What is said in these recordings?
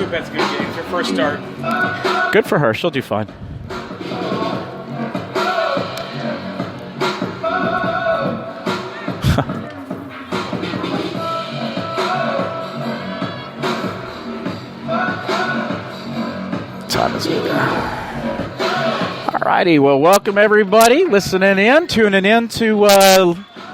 hope that's good. It's her first start. Good for her. She'll do fine. Time is over. Alrighty, well, welcome everybody listening in, tuning in to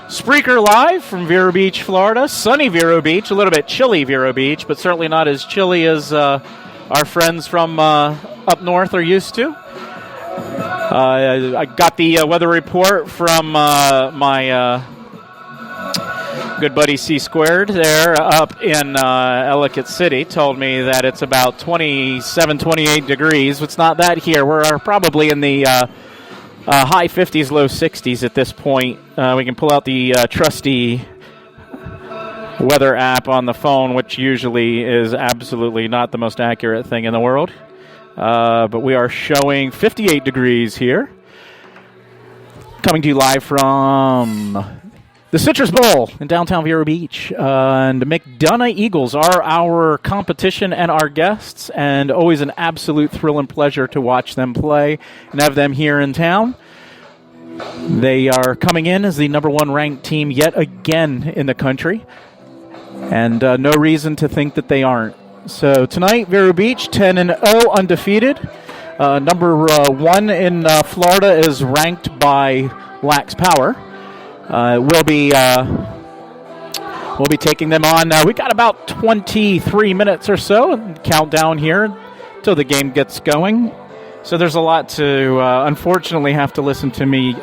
Spreaker Live from Vero Beach, Florida. Sunny Vero Beach, a little bit chilly Vero Beach, but certainly not as chilly as our friends from up north are used to. I got the weather report from my good buddy C Squared there up in Ellicott City. Told me that it's about 27, 28 degrees. It's not that here. We're probably in the high 50s, low 60s at this point. We can pull out the trusty weather app on the phone, which usually is absolutely not the most accurate thing in the world. But we are showing 58 degrees here. Coming to you live from the Citrus Bowl in downtown Vero Beach. And the McDonogh Eagles are our competition and our guests, and always an absolute thrill and pleasure to watch them play and have them here in town. They are coming in as the number one ranked team yet again in the country, and no reason to think that they aren't. So tonight, Vero Beach, 10-0, undefeated. Number one in Florida is ranked by Lax Power. We'll be taking them on. We got about 23 minutes or so countdown here till the game gets going. So there's a lot to unfortunately have to listen to me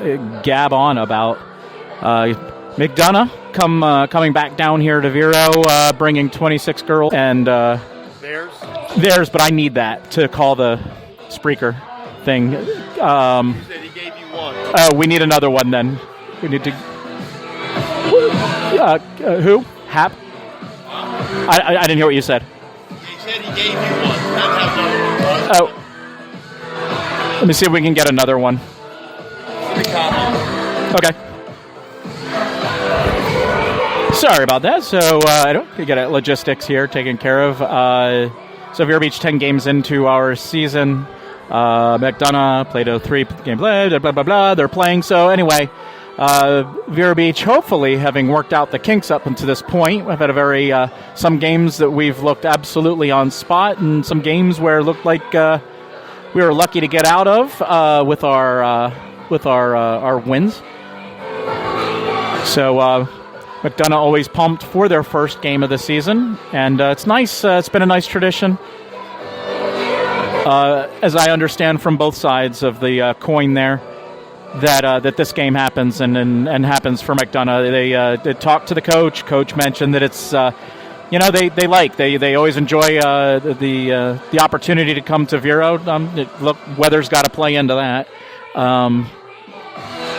gab on about. McDonogh coming back down here to Vero, bringing 26 girls and theirs, but I need that to call the Spreaker thing. He said he gave you one. We need another one then. We need to. Who? Hap? I didn't hear what you said. He said he gave you one. Oh. Let me see if we can get another one. Okay. Sorry about that. So I don't get it. Logistics here taken care of. So Vero Beach 10 games into our season. McDonogh played a 3-game play. Blah blah blah. They're playing. So anyway. Vero Beach, hopefully, having worked out the kinks up until this point. We've had a very some games that we've looked absolutely on spot, and some games where it looked like we were lucky to get out of with our wins. So McDonogh always pumped for their first game of the season, and it's nice. It's been a nice tradition, as I understand from both sides of the coin there. That this game happens and happens for McDonogh. They talked to the coach. Coach mentioned that it's they always enjoy the opportunity to come to Vero. Look, weather's got to play into that.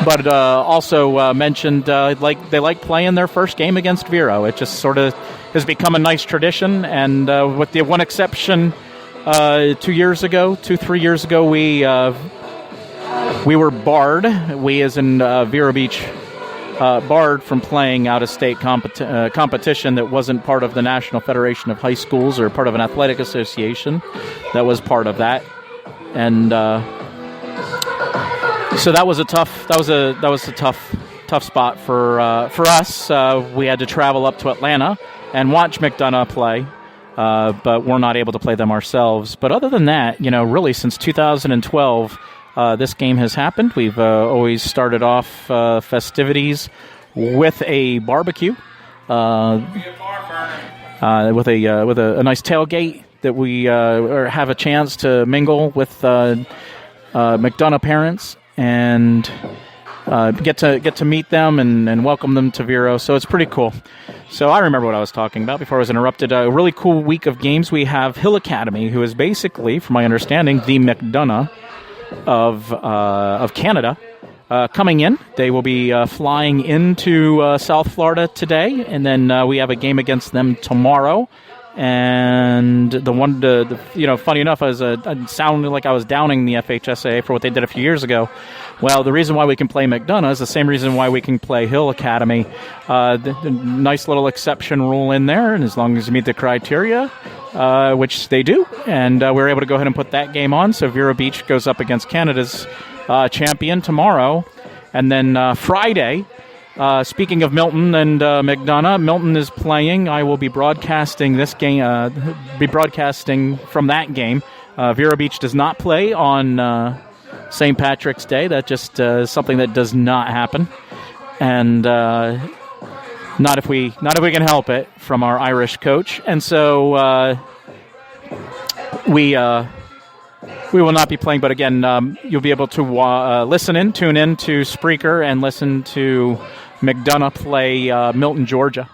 But also mentioned they like playing their first game against Vero. It just sort of has become a nice tradition. And with the one exception, 3 years ago, we were barred, we as in Vero Beach, barred from playing out-of-state competition that wasn't part of the National Federation of High Schools or part of an athletic association that was part of that. And so that was a tough spot for us. We had to travel up to Atlanta and watch McDonogh play, but we're not able to play them ourselves. But other than that, really since 2012, this game has happened. We've always started off festivities with a barbecue, with a nice tailgate that we have a chance to mingle with McDonogh parents and get to meet them and welcome them to Vero. So it's pretty cool. So I remember what I was talking about before I was interrupted. A really cool week of games. We have Hill Academy, who is basically, from my understanding, the McDonogh of Canada, coming in. They will be flying into South Florida today, and then we have a game against them tomorrow. And funny enough, I sounded like I was downing the FHSAA for what they did a few years ago. Well, the reason why we can play McDonogh is the same reason why we can play Hill Academy. The nice little exception rule in there, and as long as you meet the criteria, which they do, and we're able to go ahead and put that game on. So Vero Beach goes up against Canada's champion tomorrow. And then Friday, speaking of Milton and McDonogh, Milton is playing. I will be broadcasting this game, be broadcasting from that game. Vero Beach does not play on St. Patrick's Day. That just is something that does not happen. And not if we can help it, from our Irish coach. And so we will not be playing, but again, you'll be able to tune in to Spreaker and listen to McDonogh play Milton, Georgia.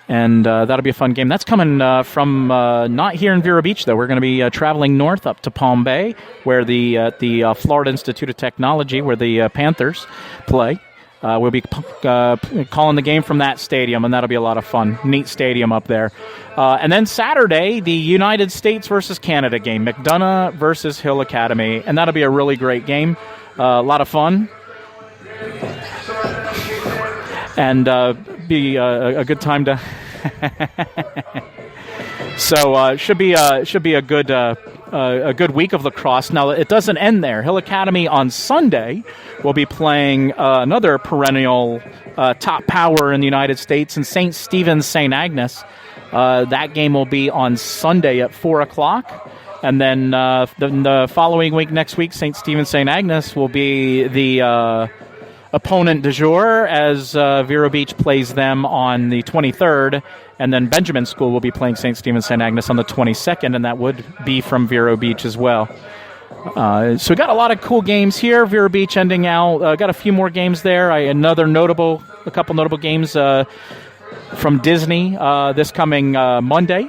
And that'll be a fun game. That's coming from not here in Vero Beach, though. We're going to be traveling north up to Palm Bay, where the Florida Institute of Technology, where the Panthers play. We'll be calling the game from that stadium, and that'll be a lot of fun. Neat stadium up there. And then Saturday, the United States versus Canada game, McDonogh versus Hill Academy, and that'll be a really great game. A lot of fun. And be a good time to... So should be a good week of lacrosse. Now it doesn't end there. Hill Academy on Sunday will be playing another perennial top power in the United States, in St. Stephen's St. Agnes. That game will be on Sunday at 4:00, and then the following week, next week, St. Stephen's St. Agnes will be the opponent du jour, as Vero Beach plays them on the 23rd, and then Benjamin School will be playing St. Stephen's St. Agnes on the 22nd, and that would be from Vero Beach as well. So we got a lot of cool games here. Vero Beach ending out. Got a few more games there. A couple notable games from Disney this coming Monday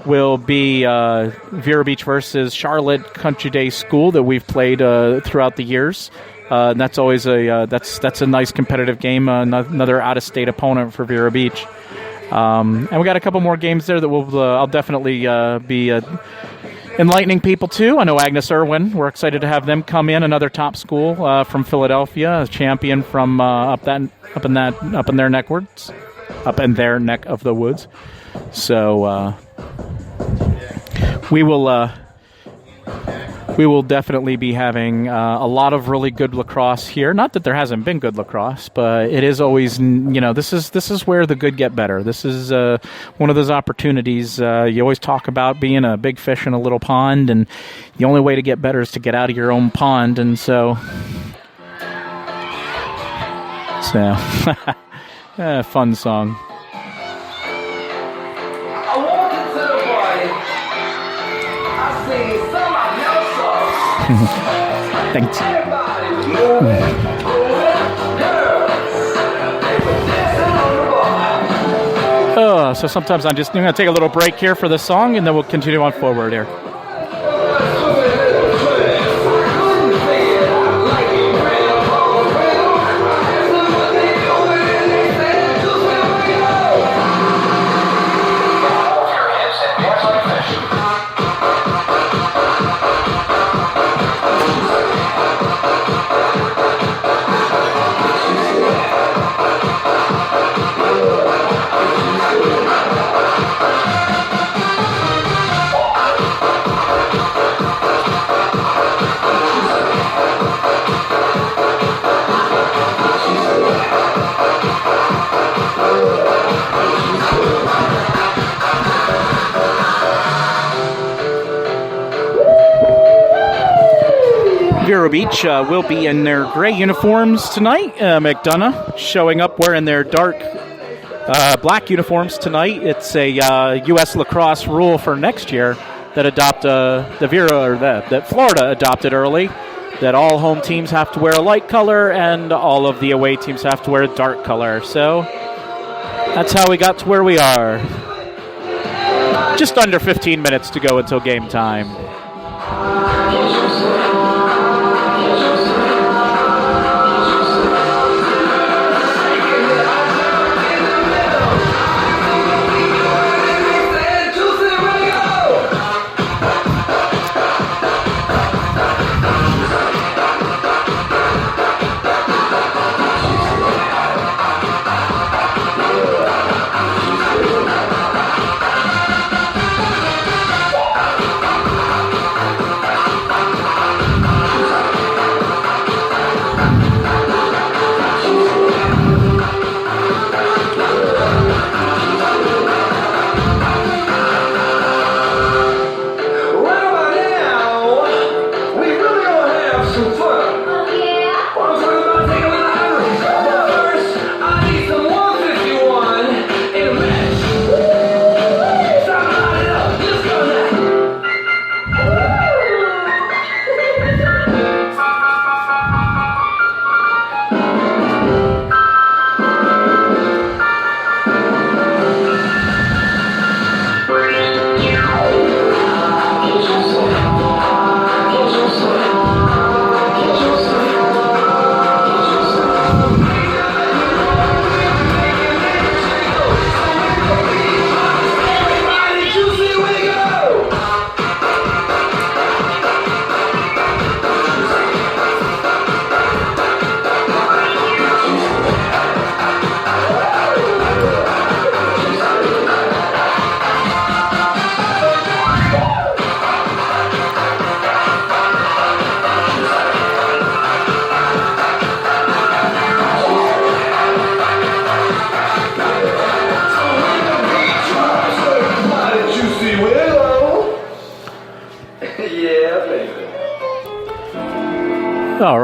will be Vero Beach versus Charlotte Country Day School that we've played throughout the years. That's always that's a nice competitive game. Another out-of-state opponent for Vero Beach, and we got a couple more games there that I'll definitely be enlightening people to. I know Agnes Irwin. We're excited to have them come in. Another top school from Philadelphia, a champion from up in their neck of the woods. So we will definitely be having a lot of really good lacrosse here. Not that there hasn't been good lacrosse, but it is always, this is where the good get better. This is one of those opportunities. You always talk about being a big fish in a little pond, and the only way to get better is to get out of your own pond. And so fun song. Thanks. So sometimes I'm going to take a little break here for the song, and then we'll continue on forward here. Vero Beach will be in their gray uniforms tonight. McDonogh showing up wearing their dark black uniforms tonight. It's a U.S. lacrosse rule for next year that that Florida adopted early, that all home teams have to wear a light color and all of the away teams have to wear a dark color. So that's how we got to where we are. Just under 15 minutes to go until game time.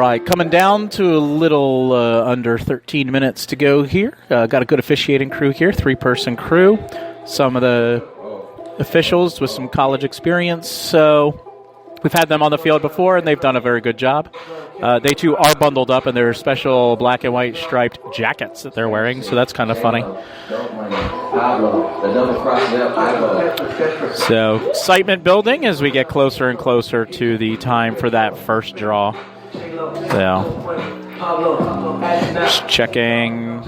right, coming down to a little under 13 minutes to go here. Got a good officiating crew here, 3-person crew. Some of the officials with some college experience. So we've had them on the field before, and they've done a very good job. They, too, are bundled up in their special black and white striped jackets that they're wearing, so that's kind of funny. So excitement building as we get closer and closer to the time for that first draw. So just checking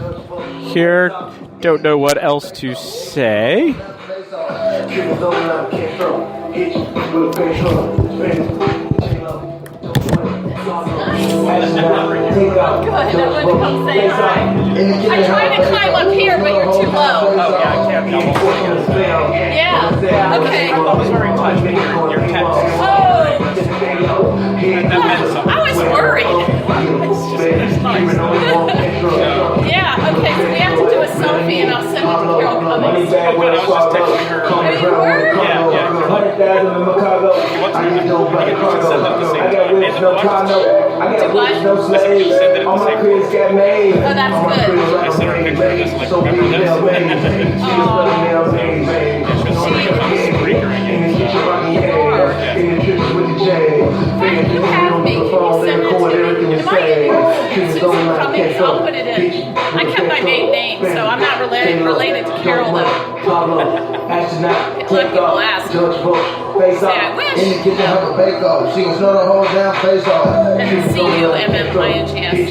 here. Don't know what else to say. Good, everyone come say hi. I tried to climb up here, but you're too low. Oh, yeah, I can't double. Yeah, okay. I was very touched with your tent. Oh, That meant something. I was worried. It's nice. Yeah, okay, so we have to do a selfie, and I'll send it to Carol Cummings. Oh, good, I was just texting her. Oh, you were? Yeah. He wants me to send it at the same time. And Do what? I said, you send it at the same time. Oh, that's good. I sent her a picture of this, like, remember this? She'll see it on the speaker again. Frank, you have me. Can you send it to me? Am I in Susan Cummings? I'll put it in. I kept my maiden name, so I'm not related to Carol, though. Let people ask. Say, I wish. She was gonna hold down face off. And C-U-M-M-I-N-G-S.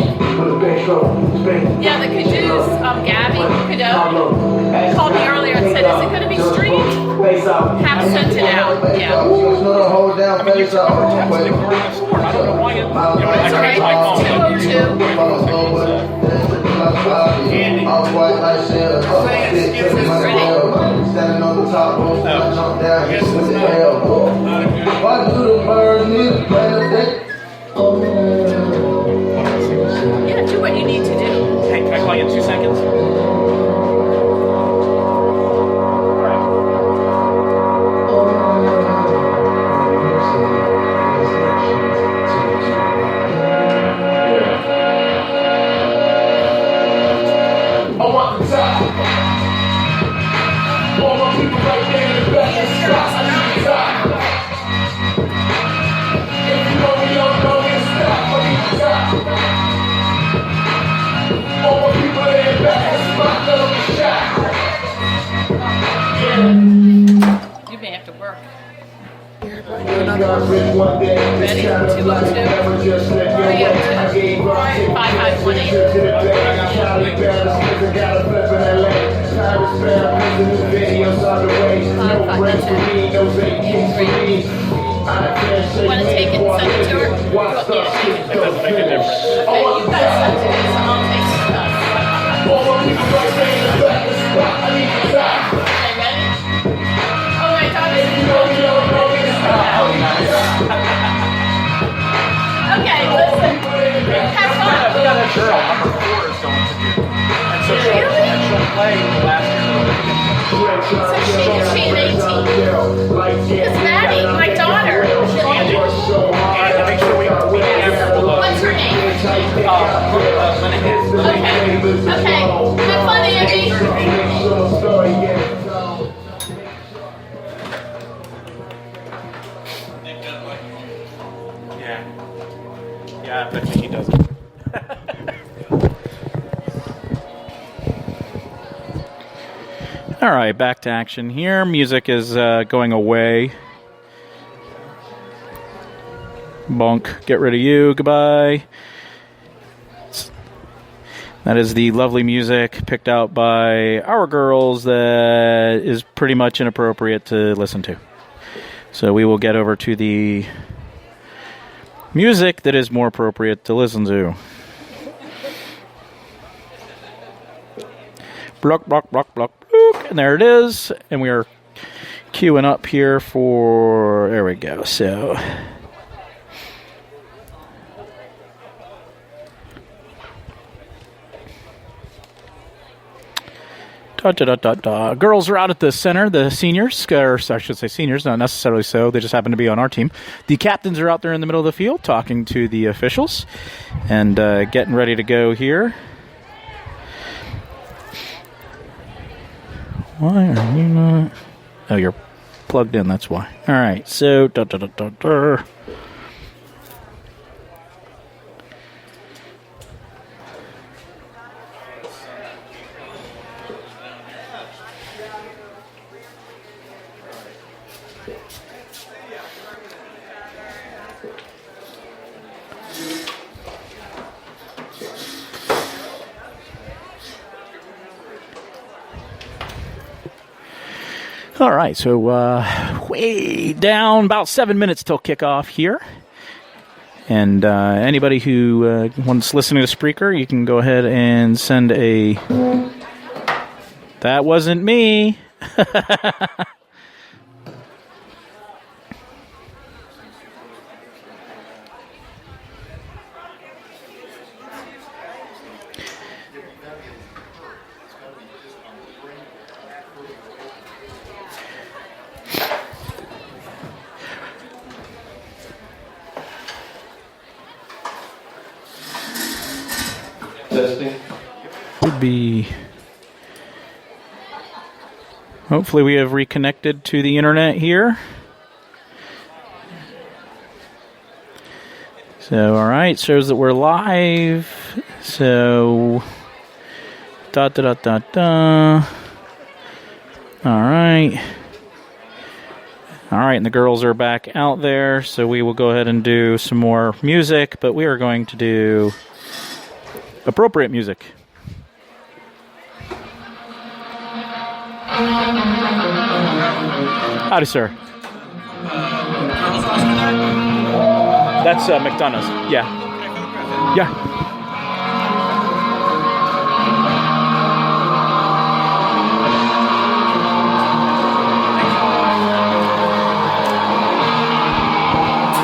Yeah, the Caduce, Gabby Cadeau, called me earlier and said, is it going to be streamed? Have sent it out, yeah. She was gonna hold down face off. I don't know why you know, That's all right, it's 202. Off white like shell. Standing on the top rope, I jump down, hit with the elbow. Why do the birds need to play the dick? Yeah, do what you need to do. Hey, can I call you in 2 seconds? You may have to work. Ready? 202. 302. 5518. Want to take it and send it to her? Yeah, take it. It doesn't make a difference. Okay, you guys send it to me, so I'll take it. Okay, ready? Oh my God, this is okay, listen. Have fun. We got a girl, number 4 is going to do. And so she'll play the last year. So she an 18. Because Maddie, my daughter, And make sure we have her. what's her name? Okay. Have fun, Andy. Yeah, I bet he doesn't. All right, back to action here. Music is going away. Bonk, get rid of you. Goodbye. That is the lovely music picked out by our girls that is pretty much inappropriate to listen to. So we will get over to the music that is more appropriate to listen to. Block, block, block, block, block. And there it is. And we are queuing up here for... There we go. So... Girls are out at the center, the seniors, or I should say seniors, not necessarily so. They just happen to be on our team. The captains are out there in the middle of the field talking to the officials and getting ready to go here. Why are you not? Oh, you're plugged in, that's why. All right, so... All right, so way down, about 7 minutes till kickoff here. And anybody who wants listening to Spreaker, you can go ahead and send a... That wasn't me. Testing. Would be... Hopefully we have reconnected to the internet here. So, all right, shows that we're live. So, All right. All right, and the girls are back out there, so we will go ahead and do some more music, but we are going to do appropriate music. Howdy, sir. That's McDonogh's. Yeah. Yeah.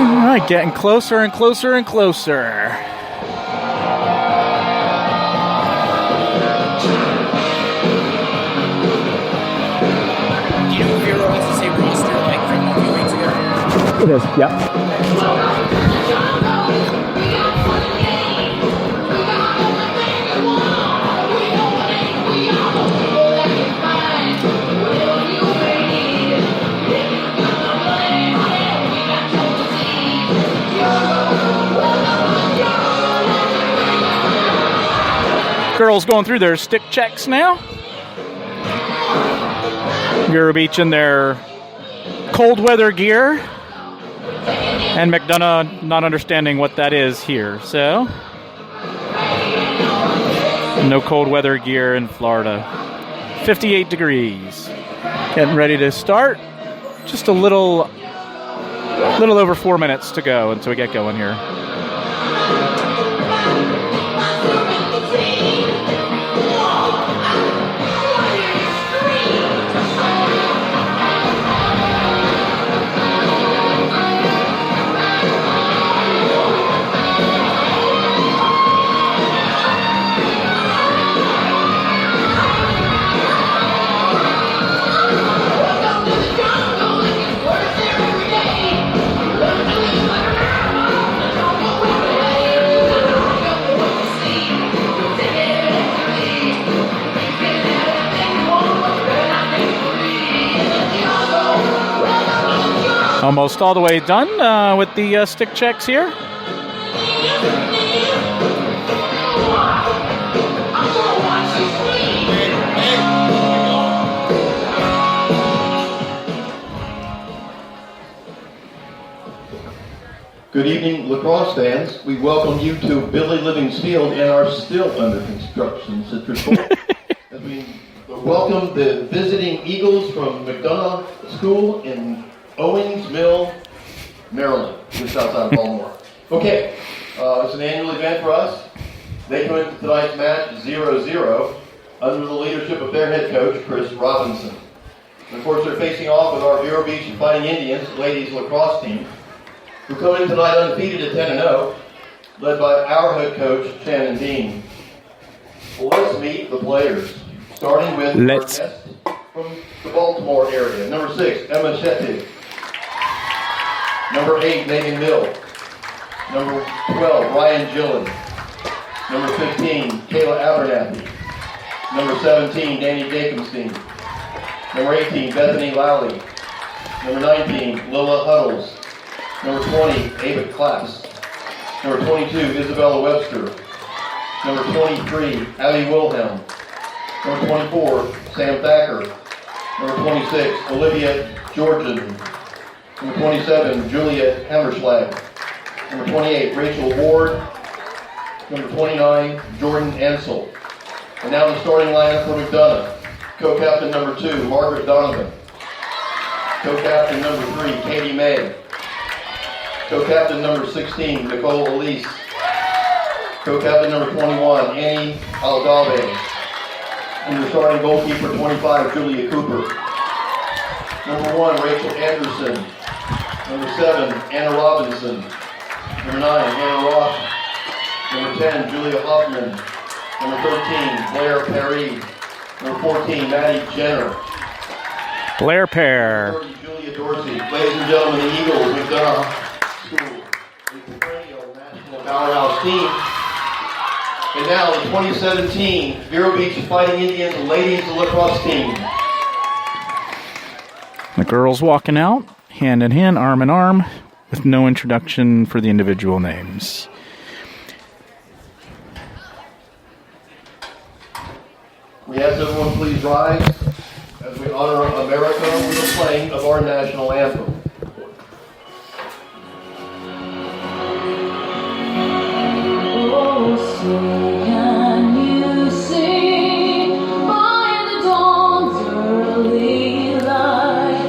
All right, getting closer and closer and closer. It is, yeah. Girls going through their stick checks now. Europe each in their cold weather gear. And McDonogh not understanding what that is here, so no cold weather gear in Florida. 58 degrees. Getting ready to start. Just a little over 4 minutes to go until we get going here. Almost all the way done with the stick checks here. Good evening, lacrosse fans. We welcome you to Billy Living's Field and our still under construction Citrus Bowl. As we welcome the visiting Eagles from McDonogh School in Owings Mill, Maryland, just outside of Baltimore. Okay, it's an annual event for us. They come into tonight's match 0-0 under the leadership of their head coach, Chris Robinson. And of course, they're facing off with our Vero Beach Fighting Indians ladies lacrosse team, who come in tonight undefeated at 10-0, led by our head coach, Shannon Dean. Well, let's meet the players. Starting with Let's- our guest from the Baltimore area. Number 6, Emma Shetty. Number 8, Megan Mill. Number 12, Ryan Gillen. Number 15, Kayla Abernathy. Number 17, Danny Jacobstein. Number 18, Bethany Lally. Number 19, Lila Huddles. Number 20, Ava Class. Number 22, Isabella Webster. Number 23, Abby Wilhelm. Number 24, Sam Thacker. Number 26, Olivia Georgian. Number 27, Julia Hammerschlag. Number 28, Rachel Ward. Number 29, Jordan Ansel. And now the starting lineup for McDonogh. Co-captain number 2, Margaret Donovan. Co-captain number 3, Katie May. Co-captain number 16, Nicole Elise. Co-captain number 21, Annie Aldave. And your starting goalkeeper, 25, Julia Cooper. Number 1, Rachel Anderson. Number 7, Anna Robinson. Number 9, Anna Ross. Number 10, Julia Hoffman. Number 13, Blair Perry. Number 14, Maddie Jenner. Blair Pair. Number 30, Julia Dorsey. Ladies and gentlemen, the Eagles, McDonogh School, the perennial national powerhouse team. And now the 2017 Vero Beach Fighting Indians Ladies Lacrosse team. The girls walking out, hand in hand, arm in arm, with no introduction for the individual names. We ask everyone please rise as we honor America with the playing of our national anthem. Oh, so can you see by the dawn's early light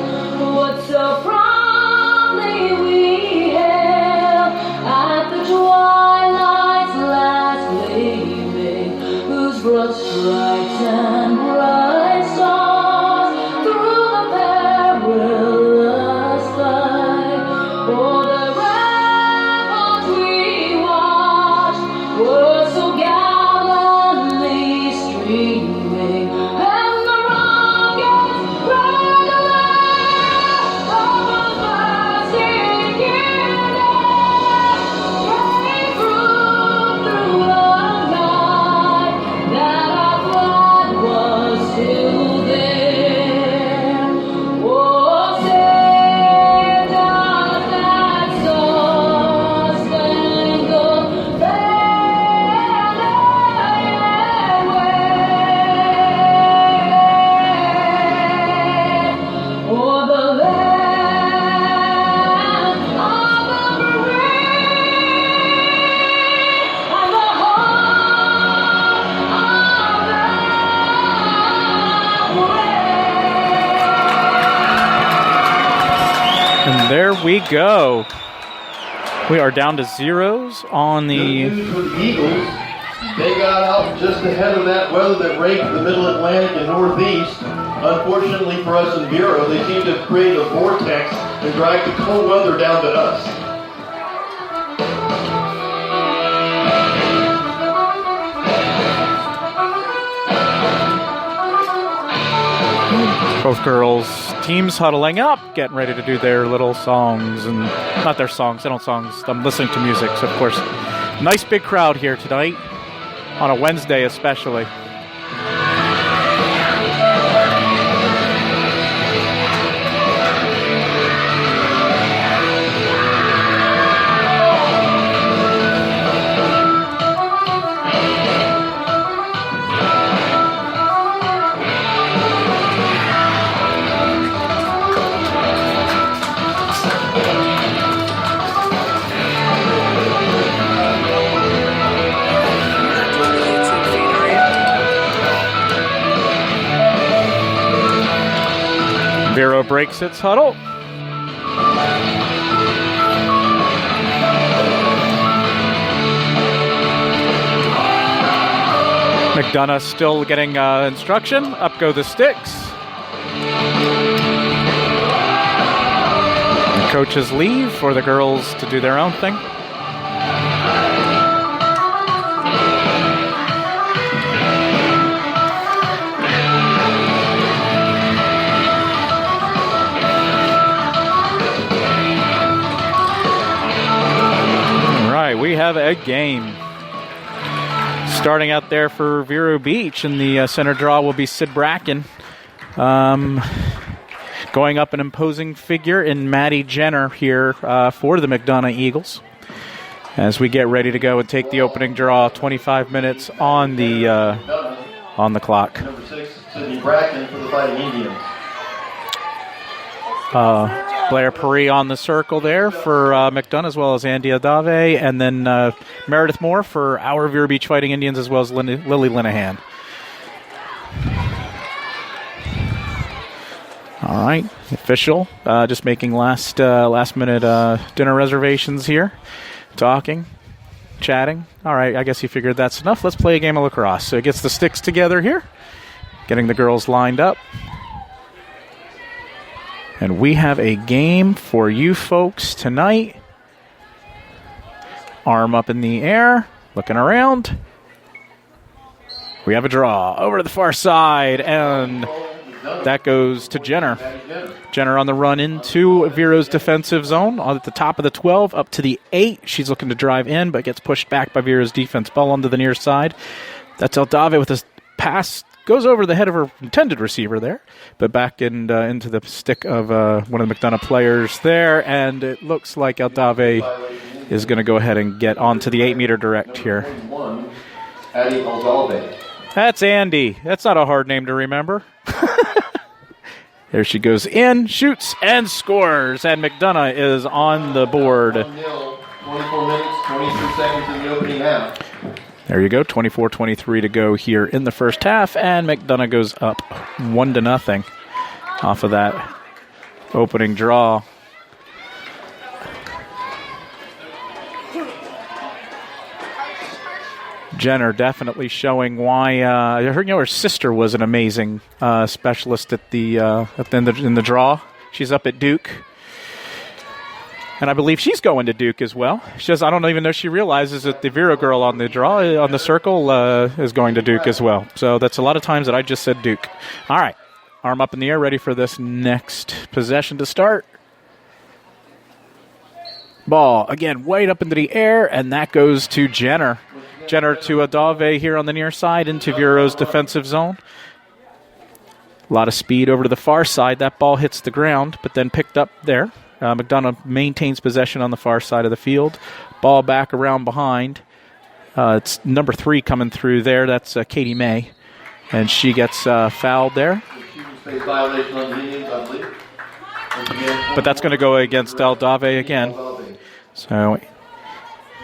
what so proudly we hailed at the twilight's last gleaming, whose broad stripes and bright stars through the perilous fight, o'er the ramparts we watched were so gallantly streaming, and the rockets burned away over bursting cannon, rang through the night that our flag was still there. Oh, say does that star-spangled banner yet wave o'er the land of the brave and the heart of And there we go. We are down to zeros on Good the... news for the Eagles. They got out just ahead of that weather that raked the middle Atlantic and Northeast. Unfortunately for us in Vero, they seem to have created a vortex and dragged the cold weather down to us. Both girls, teams huddling up, getting ready to do their little songs, and not their songs, they don't songs, I'm listening to music, so of course, nice big crowd here tonight, on a Wednesday especially. Vero breaks its huddle. McDonogh still getting instruction. Up go the sticks. The coaches leave for the girls to do their own thing. a game. Starting out there for Vero Beach, and the center draw will be Sid Bracken. Going up an imposing figure in Maddie Jenner here for the McDonogh Eagles. As we get ready to go and take the opening draw, 25 minutes on the clock. Number 6, Sidney Bracken for the Fighting Indians. Blair Perry on the circle there for McDonogh, as well as Andy Adave, and then Meredith Moore for our Vero Beach Fighting Indians, as well as Lily Linehan. All right, official. Just making last minute dinner reservations here. Talking, chatting. All right, I guess he figured that's enough. Let's play a game of lacrosse. So he gets the sticks together here, getting the girls lined up. And we have a game for you folks tonight. Arm up in the air, looking around. We have a draw over to the far side, and that goes to Jenner. Jenner on the run into Vero's defensive zone at the top of the 12, up to the 8. She's looking to drive in, but gets pushed back by Vero's defense. Ball onto the near side. That's Eldave with a pass. Goes over the head of her intended receiver there, but back into the stick of one of the McDonogh players there, and it looks like Eldave is going to go ahead and get onto the 8-meter direct here. That's Andy. That's not a hard name to remember. There she goes in, shoots, and scores. And McDonogh is on the board. 24 minutes, 23 seconds in the opening half. There you go, 24-23 to go here in the first half. And McDonogh goes up 1-0 off of that opening draw. Jenner definitely showing why her sister was an amazing specialist in the draw. She's up at Duke, and I believe she's going to Duke as well. I don't even know she realizes that the Vero girl on the draw on the circle is going to Duke as well. So that's a lot of times that I just said Duke. All right, arm up in the air, ready for this next possession to start. Ball again, way up into the air, and that goes to Jenner. Jenner to Adave here on the near side into Vero's defensive zone. A lot of speed over to the far side. That ball hits the ground, but then picked up there. McDonogh maintains possession on the far side of the field. Ball back around behind. It's number 3 coming through there. That's Katie May, and she gets fouled there. But that's going to go against Eldave again. So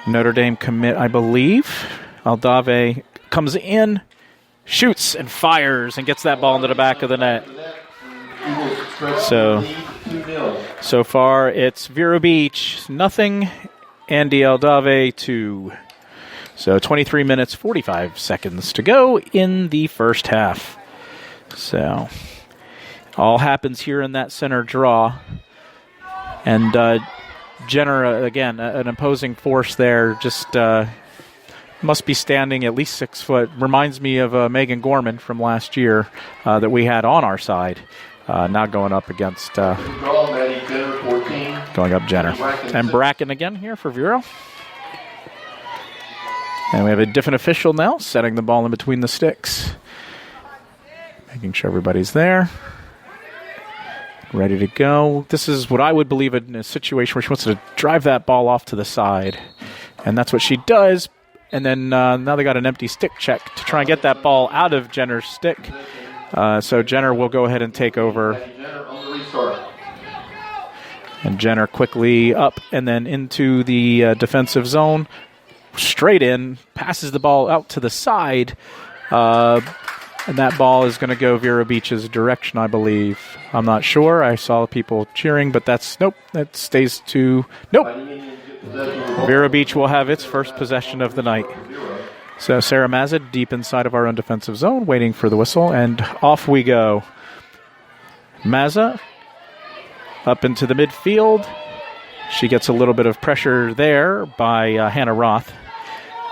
Notre Dame commit, I believe. Eldave comes in, shoots, and fires, and gets that ball into the back of the net. So far it's Vero Beach, 0, Andy Eldave 2. So 23 minutes, 45 seconds to go in the first half. So all happens here in that center draw. And Jenner, again, an imposing force there, just must be standing at least 6 foot. Reminds me of Megan Gorman from last year that we had on our side. Now going up against going up Jenner. And Bracken again here for Vero. And we have a different official now, setting the ball in between the sticks. Making sure everybody's there. Ready to go. This is what I would believe in a situation where she wants to drive that ball off to the side. And that's what she does. And then now they got an empty stick check to try and get that ball out of Jenner's stick. So Jenner will go ahead and take over. And Jenner quickly up and then into the defensive zone. Straight in. Passes the ball out to the side. And that ball is going to go Vero Beach's direction, I believe. I'm not sure. I saw people cheering, but that stays to... Nope. Vero Beach will have its first possession of the night. So Sarah Mazza deep inside of our own defensive zone, waiting for the whistle, and off we go. Mazza up into the midfield. She gets a little bit of pressure there by Hannah Roth.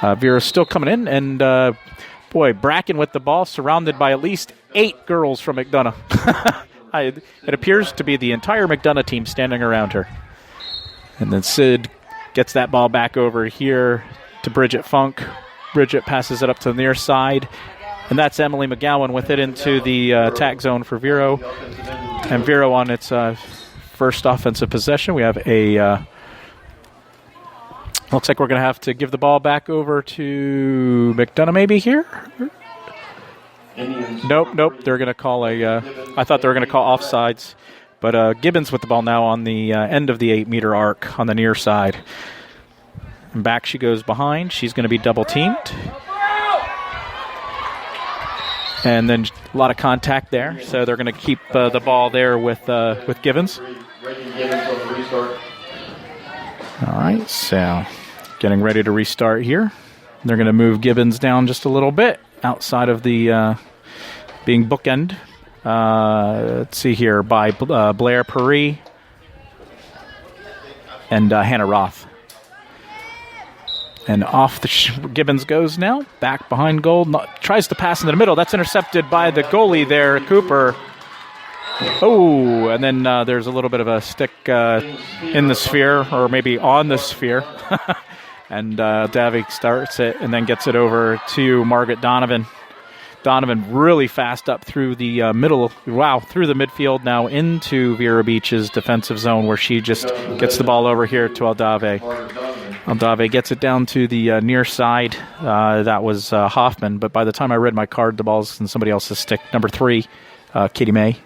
Vera's still coming in, and... Boy, Bracken with the ball, surrounded by at least 8 girls from McDonogh. It appears to be the entire McDonogh team standing around her. And then Sid gets that ball back over here to Bridget Funk. Bridget passes it up to the near side. And that's Emily McGowan with it into the attack zone for Vero. And Vero on its first offensive possession. We have a... looks like we're going to have to give the ball back over to McDonogh maybe here. Nope. They're going to call I thought they were going to call offsides. But Gibbons with the ball now on the end of the 8-meter arc on the near side. And back she goes behind. She's going to be double-teamed. And then a lot of contact there. So they're going to keep the ball there with Gibbons. All right, so getting ready to restart here. They're going to move Gibbons down just a little bit outside of the being bookend. Let's see here by Blair Perry and Hannah Roth. And off Gibbons goes now. Back behind goal. Tries to pass into the middle. That's intercepted by the goalie there, Cooper. Oh, and then there's a little bit of a stick in the sphere, or maybe on the sphere. And Davy starts it and then gets it over to Margaret Donovan. Donovan really fast up through the middle. Wow, through the midfield now into Vero Beach's defensive zone, where she just gets the ball over here to Aldave. Aldave gets it down to the near side. That was Hoffman, but by the time I read my card, the ball's in somebody else's stick. Number 3, Katie May,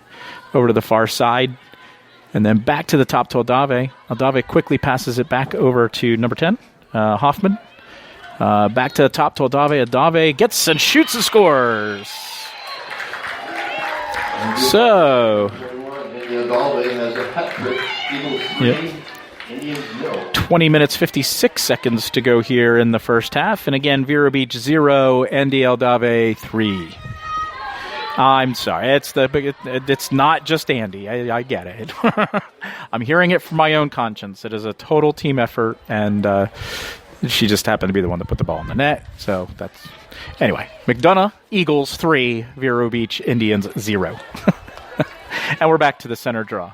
over to the far side. And then back to the top to Aldave. Aldave quickly passes it back over to number 10, Hoffman. Back to the top to Aldave. Aldave gets and shoots and scores. So, 20 minutes, 56 seconds to go here in the first half. And again, Vero Beach 0, Andy Aldave 3. I'm sorry. It's not just Andy. I get it. I'm hearing it from my own conscience. It is a total team effort, and she just happened to be the one that put the ball in the net. So that's... Anyway, McDonogh, Eagles 3, Vero Beach Indians 0. And we're back to the center draw,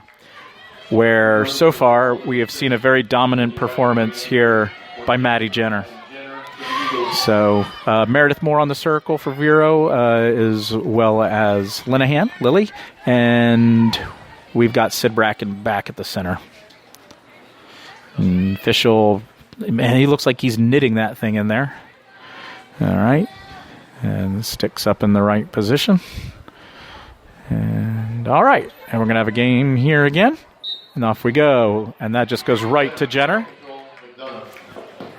where so far we have seen a very dominant performance here by Maddie Jenner. So Meredith Moore on the circle for Vero, as well as Lily, and we've got Sid Bracken back at the center. And Fischel, man, he looks like he's knitting that thing in there. All right, and sticks up in the right position. And all right, and we're going to have a game here again. And off we go. And that just goes right to Jenner.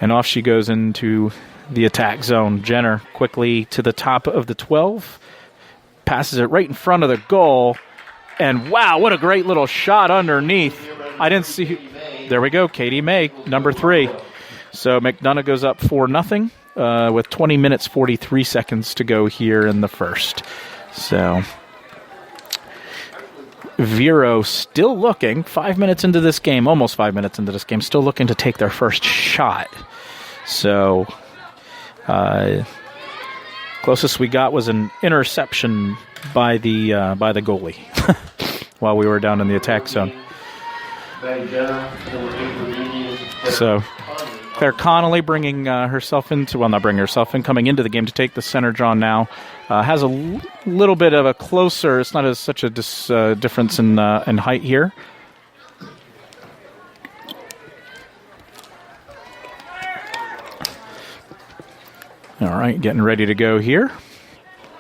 And off she goes into the attack zone. Jenner quickly to the top of the 12. Passes it right in front of the goal. And wow, what a great little shot underneath. I didn't see... There we go, Katie May, number 3. So McDonogh goes up 4-0 with 20 minutes, 43 seconds to go here in the first. So... Vero still looking, 5 minutes into this game, almost 5 minutes into this game, still looking to take their first shot. So, closest we got was an interception by the goalie while we were down in the attack zone. So, Claire Connolly bringing herself into, well, not bringing herself in, coming into the game to take the center draw now. Has a little bit of a closer, it's not such a difference in height here. All right, getting ready to go here.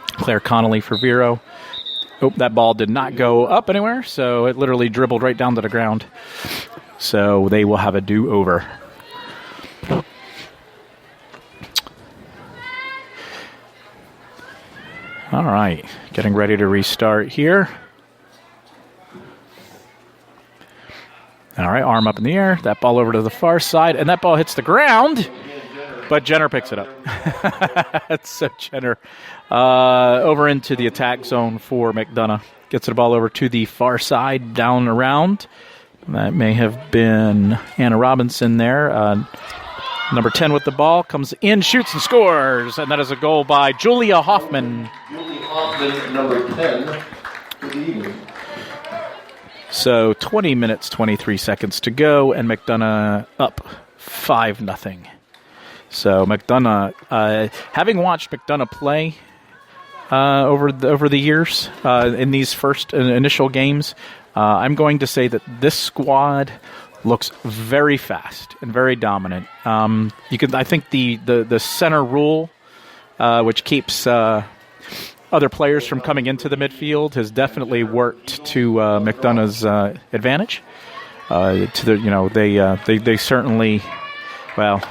Claire Connolly for Vero. Oh, that ball did not go up anywhere, so it literally dribbled right down to the ground. So they will have a do-over. All right, getting ready to restart here. All right, arm up in the air. That ball over to the far side, and that ball hits the ground, but Jenner picks it up. That's so Jenner. Over into the attack zone for McDonogh. Gets the ball over to the far side, down around. That may have been Anna Robinson there. Number 10 with the ball, comes in, shoots and scores. And that is a goal by Julia Hoffman. Julia Hoffman, number 10 for the Eagles. So 20 minutes, 23 seconds to go, and McDonogh up 5-0. So McDonogh, having watched McDonogh play over the years in these first initial games, I'm going to say that this squad looks very fast and very dominant. I think the center rule, which keeps other players from coming into the midfield, has definitely worked to McDonogh's advantage. They certainly, well,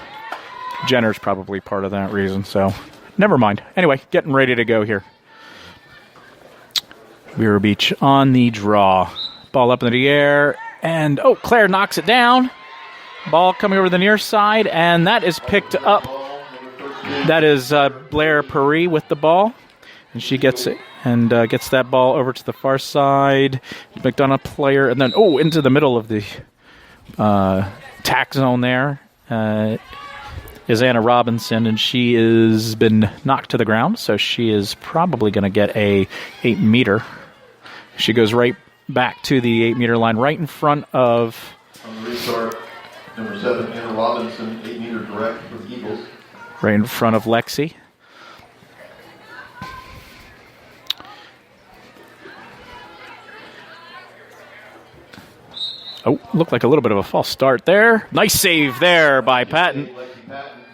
Jenner's probably part of that reason. So, never mind. Anyway, getting ready to go here. Vero Beach on the draw. Ball up into the air, and Claire knocks it down. Ball coming over the near side, and that is picked up. That is Blair Paris with the ball, and she gets it and gets that ball over to the far side. McDonogh player, and then into the middle of the tack zone there is Anna Robinson, and she has been knocked to the ground, so she is probably going to get a 8-meter. She goes right back to the 8-meter line, right in front of... On the restart, number 7, Anna Robinson, 8-meter direct for the Eagles. Right in front of Lexi. Looked like a little bit of a false start there. Nice save there by Patton.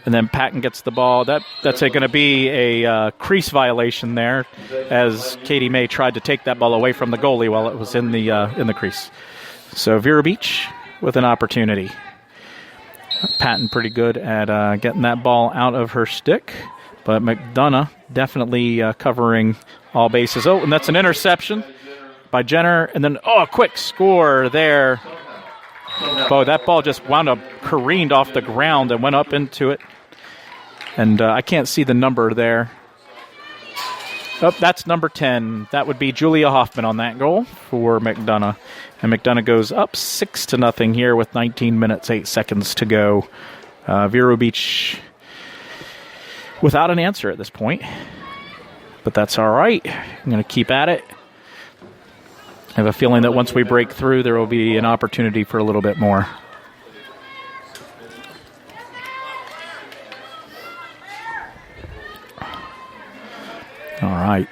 And then Patton gets the ball. That's going to be a crease violation there, as Katie May tried to take that ball away from the goalie while it was in the crease. So Vero Beach with an opportunity. Patton pretty good at getting that ball out of her stick, but McDonogh definitely covering all bases. And that's an interception by Jenner, and then a quick score there. That ball just wound up careened off the ground and went up into it. And I can't see the number there. That's number 10. That would be Julia Hoffman on that goal for McDonogh. And McDonogh goes up 6-0 here with 19 minutes, 8 seconds to go. Vero Beach without an answer at this point. But that's all right. I'm going to keep at it. I have a feeling that once we break through, there will be an opportunity for a little bit more. All right.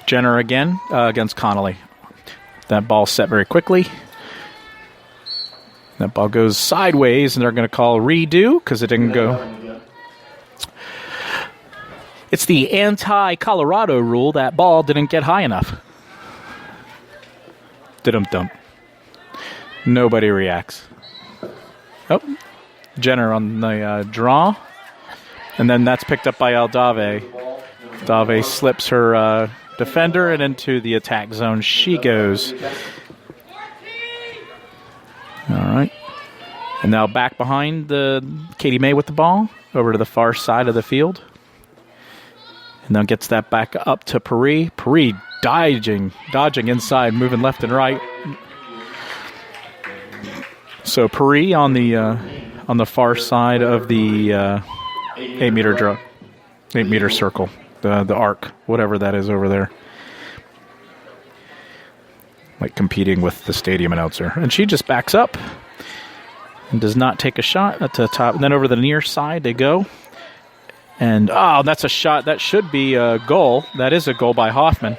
Jenner again against Connolly. That ball set very quickly. That ball goes sideways, and they're going to call redo because it didn't go. It's the anti-Colorado rule. That ball didn't get high enough. Dum-dum. Nobody reacts. Jenner on the draw. And then that's picked up by Aldave. Aldave slips her defender and into the attack zone she goes. All right. And now back behind the Katie May with the ball, over to the far side of the field. And then gets that back up to Paris. Paris dodging inside, moving left and right. So Paris on the far side of the 8-meter circle, the arc, whatever that is over there. Like competing with the stadium announcer. And she just backs up and does not take a shot at the top. And then over the near side they go. And, that's a shot. That should be a goal. That is a goal by Hoffman.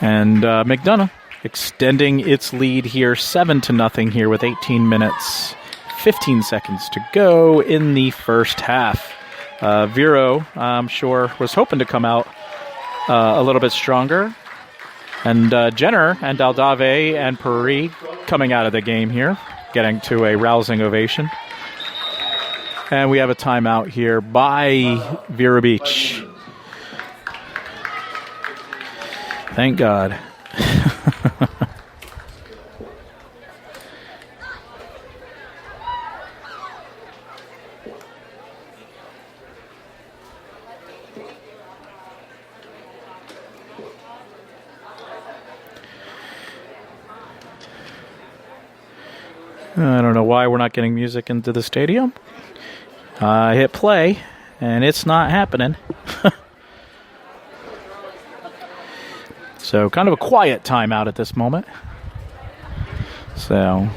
And McDonogh extending its lead here, 7-0 here with 18 minutes, 15 seconds to go in the first half. Vero, I'm sure, was hoping to come out a little bit stronger. And Jenner and Aldave and Paris coming out of the game here, getting to a rousing ovation. And we have a timeout here by Vero Beach. Thank God. I don't know why we're not getting music into the stadium. I hit play, and it's not happening. So kind of a quiet timeout at this moment. So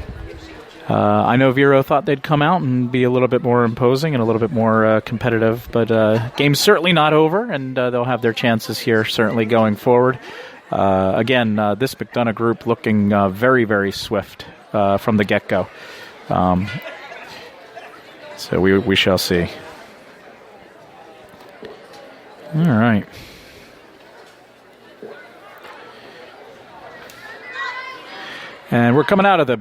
I know Vero thought they'd come out and be a little bit more imposing and a little bit more competitive, but game's certainly not over, and they'll have their chances here certainly going forward. Again, this McDonogh group looking very, very swift from the get-go. So we shall see. All right. And we're coming out of the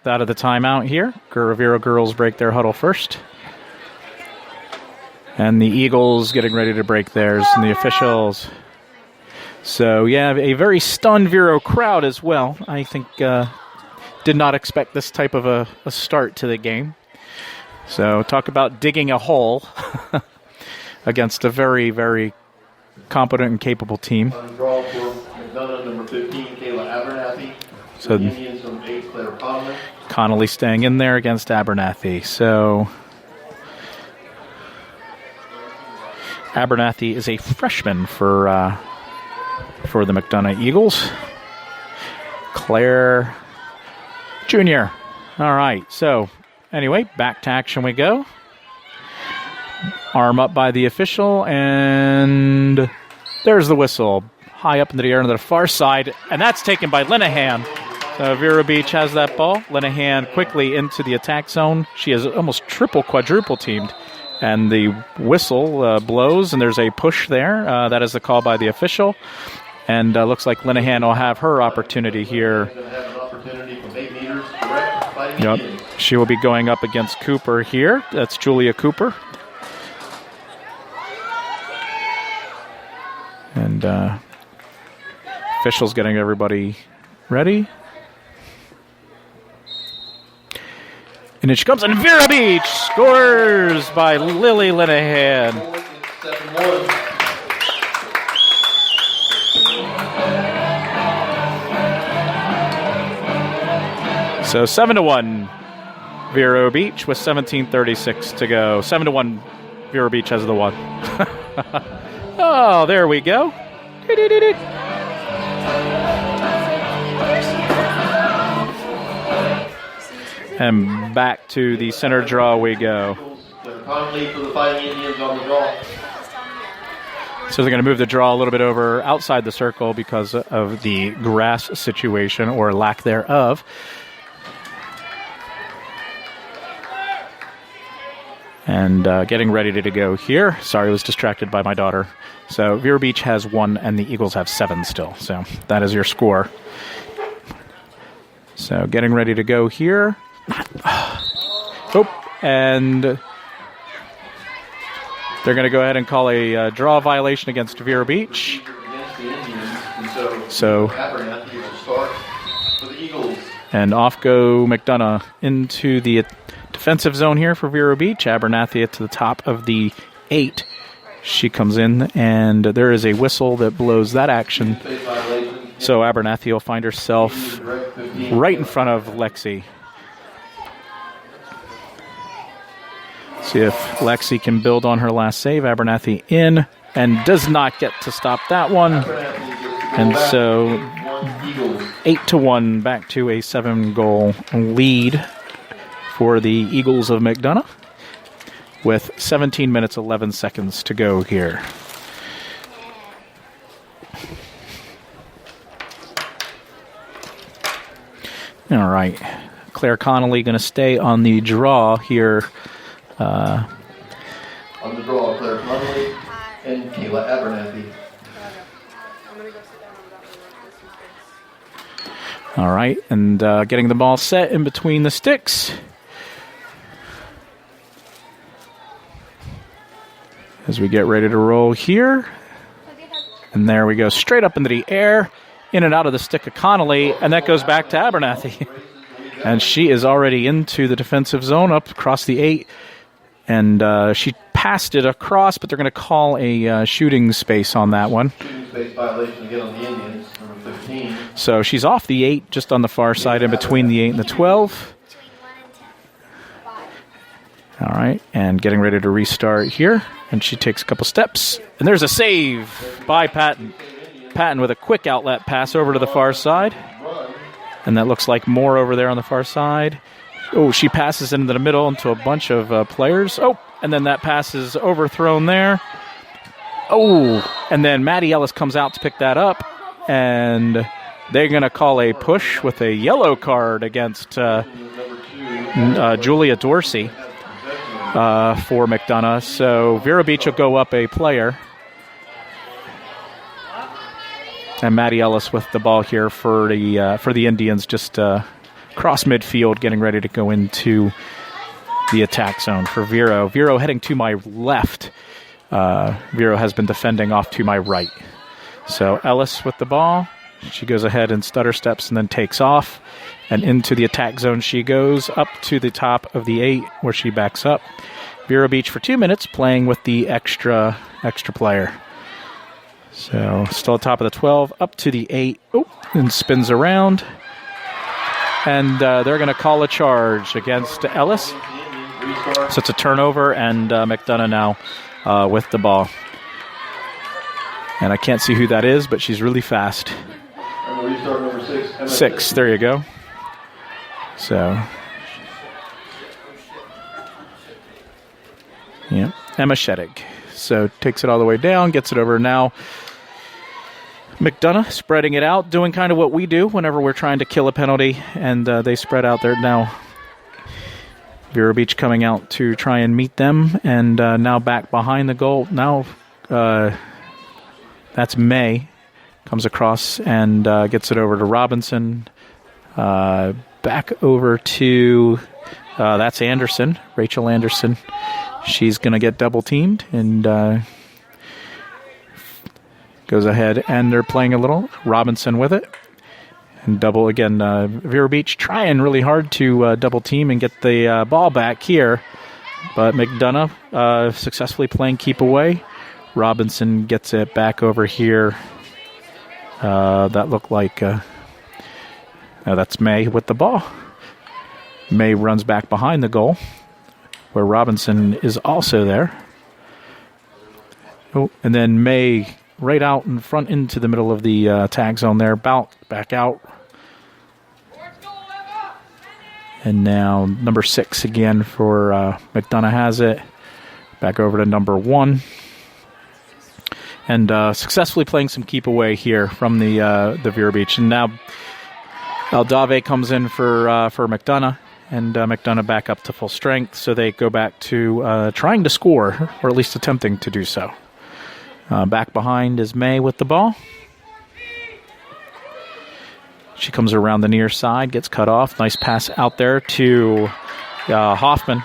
timeout here. Vero girls break their huddle first. And the Eagles getting ready to break theirs, and the officials. So, yeah, a very stunned Vero crowd as well. I think did not expect this type of a start to the game. So, talk about digging a hole against a very, very competent and capable team. On draw for McDonogh, number 15, Kayla Abernathy. So the Indians from 8th, Claire Connolly. Connolly staying in there against Abernathy. So Abernathy is a freshman for the McDonogh Eagles. Claire Jr. All right. So anyway, back to action we go. Arm up by the official, and there's the whistle. High up into the air on the far side, and that's taken by Linehan. Vero Beach has that ball. Linehan quickly into the attack zone. She is almost quadruple teamed. And the whistle blows, and there's a push there. That is the call by the official. And looks like Linehan will have her opportunity here. Yep. She will be going up against Cooper here. That's Julia Cooper. And officials getting everybody ready. And she comes, and Vero Beach scores by Lily Linehan. 7-1. So 7-1, Vero Beach with 17:36 to go. 7-1, Vero Beach has the one. Oh, there we go. And back to the center draw we go. So they're going to move the draw a little bit over outside the circle because of the grass situation or lack thereof. And getting ready to go here. Sorry, I was distracted by my daughter. So Vero Beach has 1 and the Eagles have 7 still. So that is your score. So getting ready to go here. And they're going to go ahead and call a draw violation against Vero Beach. So, and off go McDonogh into the defensive zone here for Vero Beach. Abernathy to the top of the 8. She comes in, and there is a whistle that blows that action. So Abernathy will find herself right in front of Lexi. See if Lexi can build on her last save. Abernathy in, and does not get to stop that one. And so 8-1, back to a 7-goal lead for the Eagles of McDonogh, with 17 minutes, 11 seconds to go here. All right. Claire Connolly going to stay on the draw here. On the draw, Claire Connolly and Kayla Abernathy. All right, and getting the ball set in between the sticks. As we get ready to roll here. And there we go, straight up into the air, in and out of the stick of Connolly, and that goes back to Abernathy. And she is already into the defensive zone, up across the 8. And she passed it across, but they're going to call a shooting space on that one. Shooting space violation again on the Indians, number 15. So she's off the 8, just on the far side, in between the 8 and the 12. All right, and getting ready to restart here. And she takes a couple steps. And there's a save by Patton. Patton with a quick outlet pass over to the far side. And that looks like more over there on the far side. Oh, she passes into the middle into a bunch of players. Oh, and then that pass is overthrown there. Oh, and then Maddie Ellis comes out to pick that up. And they're going to call a push with a yellow card against Julia Dorsey for McDonogh. So Vero Beach will go up a player. And Maddie Ellis with the ball here for the Indians, just cross midfield, getting ready to go into the attack zone for Vero. Vero heading to my left. Vero has been defending off to my right. So Ellis with the ball. She goes ahead and stutter steps and then takes off. And into the attack zone she goes, up to the top of the 8 where she backs up. Vero Beach for 2 minutes playing with the extra player. So still at top of the 12, up to the 8, and spins around. And they're going to call a charge against Ellis. So it's a turnover, and McDonogh now with the ball. And I can't see who that is, but she's really fast. Restart number 6. 6, there you go. So, yeah, Emma Sheddig. So takes it all the way down, gets it over now. McDonogh spreading it out, doing kind of what we do whenever we're trying to kill a penalty, and they spread out there now. Vero Beach coming out to try and meet them, and now back behind the goal. Now that's May. Comes across and gets it over to Robinson. Back over to, that's Anderson, Rachel Anderson. She's going to get double teamed and goes ahead, and they're playing a little. Robinson with it. And double again, Vero Beach trying really hard to double team and get the ball back here. But McDonogh successfully playing keep away. Robinson gets it back over here. That looked like that's May with the ball. May runs back behind the goal, where Robinson is also there. Oh, and then May right out in front into the middle of the tag zone there. Back out. And now number 6 again for McDonogh has it. Back over to number 1. And successfully playing some keep away here from the Vero Beach. And now Aldave comes in for McDonogh. And McDonogh back up to full strength. So they go back to trying to score, or at least attempting to do so. Back behind is May with the ball. She comes around the near side, gets cut off. Nice pass out there to Hoffman.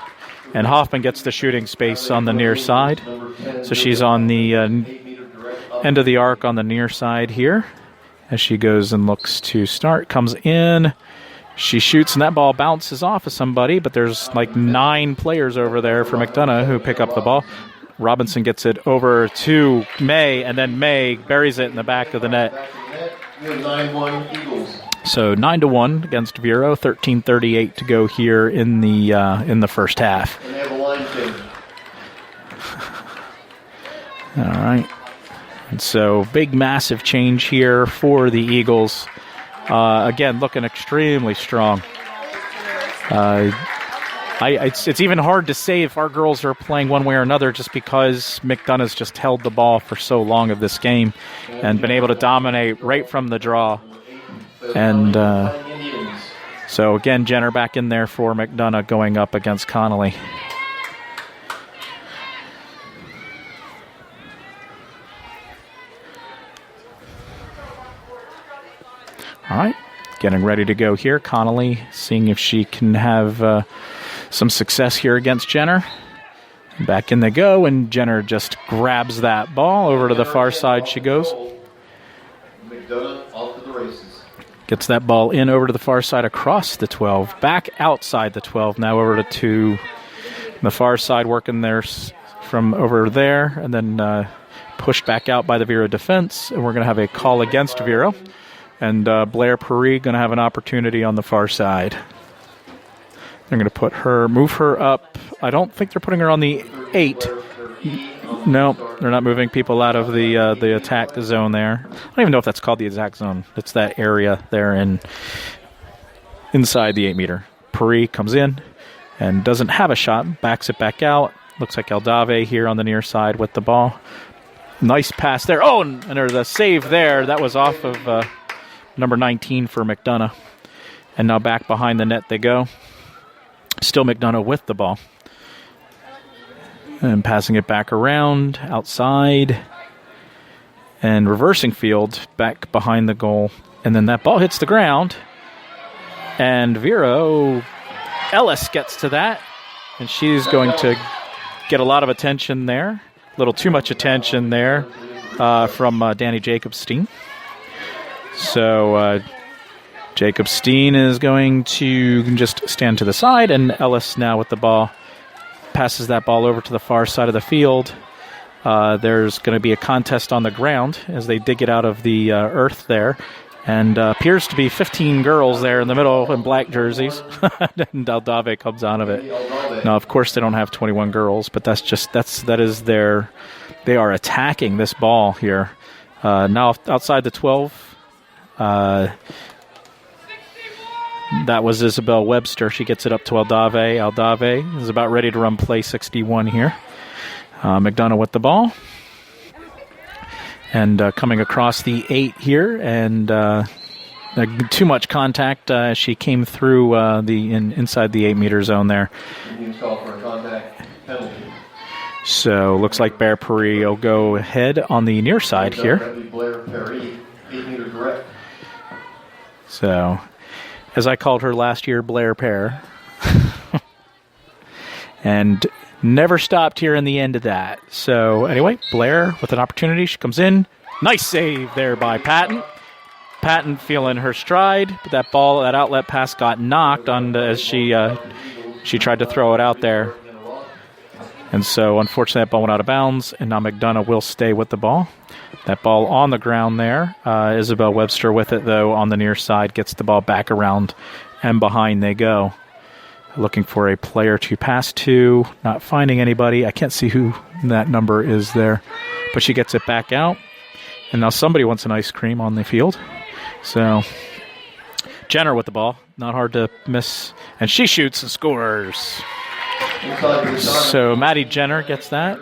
And Hoffman gets the shooting space on the near side. So she's on the end of the arc on the near side here. As she goes and looks to start. Comes in. She shoots, and that ball bounces off of somebody. But there's like 9 players over there for McDonogh who pick up the ball. Robinson gets it over to May, and then May buries it in the back of the net. 9-1 Eagles. So 9-1 against Vero. 13:38 to go here in the first half. And they have a line change. All right. And so big, massive change here for the Eagles. Again, looking extremely strong. It's even hard to say if our girls are playing one way or another, just because McDonogh's just held the ball for so long of this game and been able to dominate right from the draw. And so again, Jenner back in there for McDonogh going up against Connolly. All right, getting ready to go here. Connolly seeing if she can have some success here against Jenner. Back in they go, and Jenner just grabs that ball. Over to the far side she goes. McDonogh off to the races. Gets that ball in over to the far side across the 12. Back outside the 12. Now over to the far side, working there from over there. And then pushed back out by the Vero defense. And we're going to have a call against Vero. And Blair Paris going to have an opportunity on the far side. They're going to move her up. I don't think they're putting her on the 8. No, they're not moving people out of the attack zone there. I don't even know if that's called the attack zone. It's that area there in inside the 8-meter. Paris comes in and doesn't have a shot, backs it back out. Looks like Eldave here on the near side with the ball. Nice pass there. Oh, and there's a save there. That was off of number 19 for McDonogh. And now back behind the net they go. Still McDonogh with the ball. And passing it back around, outside. And reversing field, back behind the goal. And then that ball hits the ground. And Ellis gets to that. And she's going to get a lot of attention there. A little too much attention there from Danny Jacobstein. So Jacobstein is going to just stand to the side, and Ellis now with the ball passes that ball over to the far side of the field. There's going to be a contest on the ground as they dig it out of the earth there. And appears to be 15 girls there in the middle in black jerseys. And Eldave comes out of it. Now, of course, they don't have 21 girls, but they are attacking this ball here. Now outside the 12, that was Isabel Webster. She gets it up to Eldave. Eldave is about ready to run play 61 here. McDonogh with the ball. And coming across the 8 here, and too much contact. She came through inside the 8-meter zone there. Call for a contact penalty. So looks like Bear Paris will go ahead on the near side here. Blair Perry, 8 meters direct. So, as I called her last year, Blair Pear. And never stopped here in the end of that. So, anyway, Blair with an opportunity. She comes in. Nice save there by Patton. Patton feeling her stride, but that outlet pass got knocked on as she tried to throw it out there. And so, unfortunately, that ball went out of bounds, and now McDonogh will stay with the ball. That ball on the ground there. Isabel Webster with it, though, on the near side, gets the ball back around, and behind they go. Looking for a player to pass to, not finding anybody. I can't see who that number is there, but she gets it back out. And now somebody wants an ice cream on the field. So, Jenner with the ball. Not hard to miss. And she shoots and scores. So, Maddie Jenner gets that.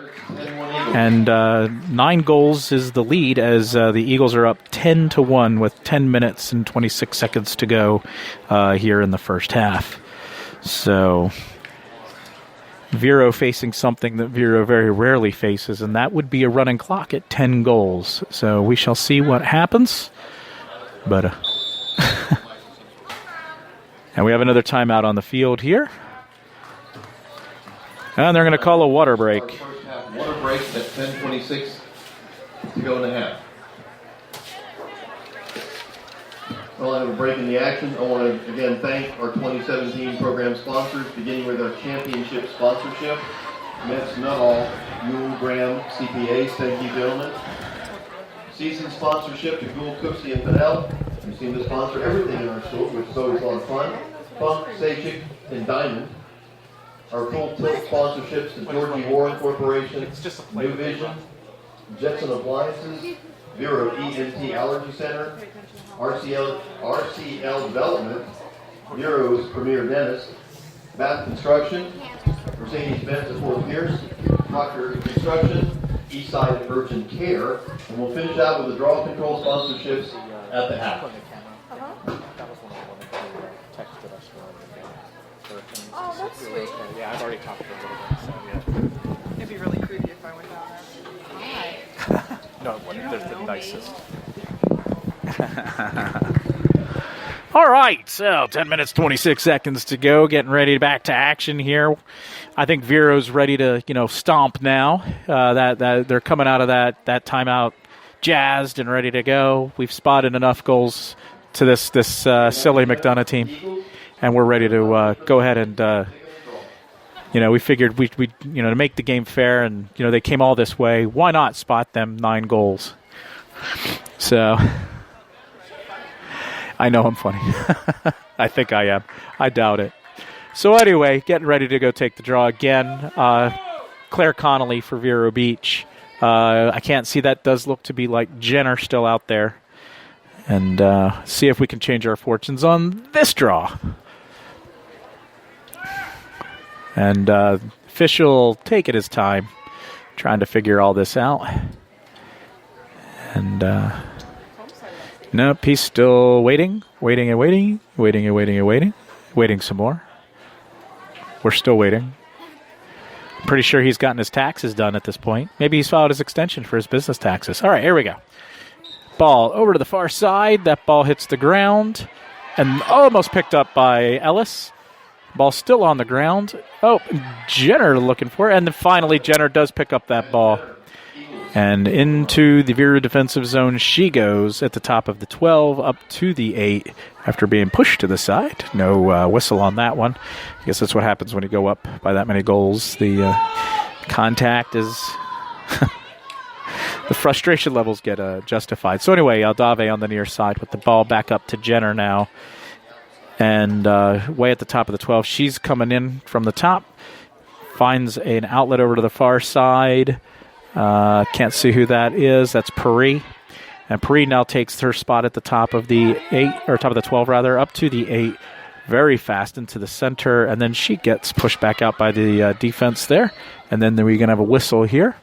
And 9 goals is the lead as the Eagles are up 10-1 with 10 minutes and 26 seconds to go here in the first half. So, Vero facing something that Vero very rarely faces, and that would be a running clock at 10 goals. So, we shall see what happens. But, and we have another timeout on the field here. And they're going to call a water break. Water break at 10:26 to go in the half. Well, I have a break in the action. I want to again thank our 2017 program sponsors, beginning with our championship sponsorship. Metz Nuttall, Yule Graham, CPAs, thank you, gentlemen. Season sponsorship to Gould, Cooksey, and Fidel. We seem to sponsor everything in our school, which is always a lot of fun. Funk, Sajik, and Diamond. Our full tilt sponsorships to Georgie Warren Corporation, New Vision, Jetson Appliances, Vero ENT Allergy Center, RCL Development, Vero's Premier Dentist, Bath Construction, Mercedes-Benz at Fort Pierce, Proctor Construction, Eastside Urgent Care, and we'll finish out with the draw control sponsorships at the half. Oh, that's sweet. Yeah, I've already talked to her a little bit, so yeah. It'd be really creepy if I went down there. Hi. No, they're the nicest. All right, so 10 minutes, 26 seconds to go. Getting ready back to action here. I think Vero's ready to, stomp now. That they're coming out of that timeout jazzed and ready to go. We've spotted enough goals to this silly McDonogh team, and we're ready to go ahead and. We figured we to make the game fair, and they came all this way. Why not spot them 9 goals? So I know I'm funny. I think I am. I doubt it. So anyway, getting ready to go take the draw again. Claire Connolly for Vero Beach. I can't see that. Does look to be like Jenner still out there. And see if we can change our fortunes on this draw. And official taking his time trying to figure all this out. And nope, he's still waiting some more. We're still waiting. Pretty sure he's gotten his taxes done at this point. Maybe he's filed his extension for his business taxes. All right, here we go. Ball over to the far side. That ball hits the ground and almost picked up by Ellis. Ball still on the ground. Oh, Jenner looking for it. And then finally Jenner does pick up that ball. And into the Vera defensive zone she goes at the top of the 12 up to the 8 after being pushed to the side. No whistle on that one. I guess that's what happens when you go up by that many goals. The contact is... the frustration levels get justified. So anyway, Aldave on the near side with the ball back up to Jenner now. And way at the top of the 12, she's coming in from the top. Finds an outlet over to the far side. Can't see who that is. That's Paris. And Paris now takes her spot at the top of the 8, or top of the 12 rather, up to the 8. Very fast into the center. And then she gets pushed back out by the defense there. And then we're going to have a whistle here.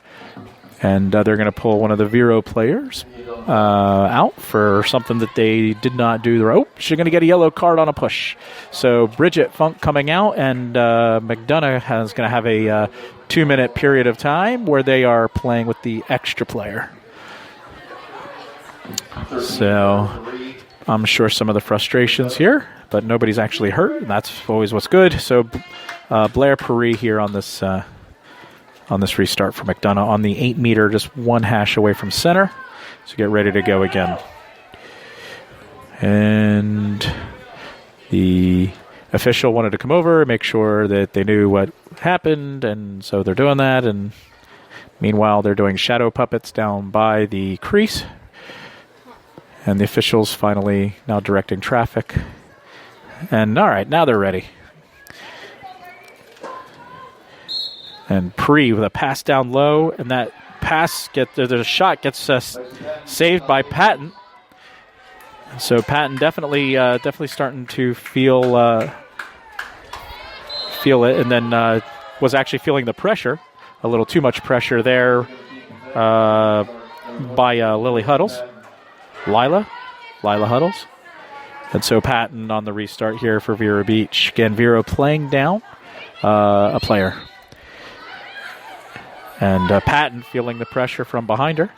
And they're going to pull one of the Vero players out for something that they did not do. Oh, she's going to get a yellow card on a push. So Bridget Funk coming out, and McDonogh is going to have a 2-minute period of time where they are playing with the extra player. So I'm sure some of the frustrations here, but nobody's actually hurt, and that's always what's good. So Blair Paris here on this restart for McDonogh on the 8-meter, just one hash away from center. So get ready to go again. And the official wanted to come over, make sure that they knew what happened, and so they're doing that. And meanwhile, they're doing shadow puppets down by the crease. And the officials finally now directing traffic. And all right, now they're ready. And Pre with a pass down low, and that pass there's a shot gets saved by Patton. So Patton definitely starting to feel it, and then was actually feeling the pressure, a little too much pressure there by Lila Huddles. And so Patton on the restart here for Vero Beach. Again, Vero playing down a player. And Patton feeling the pressure from behind her.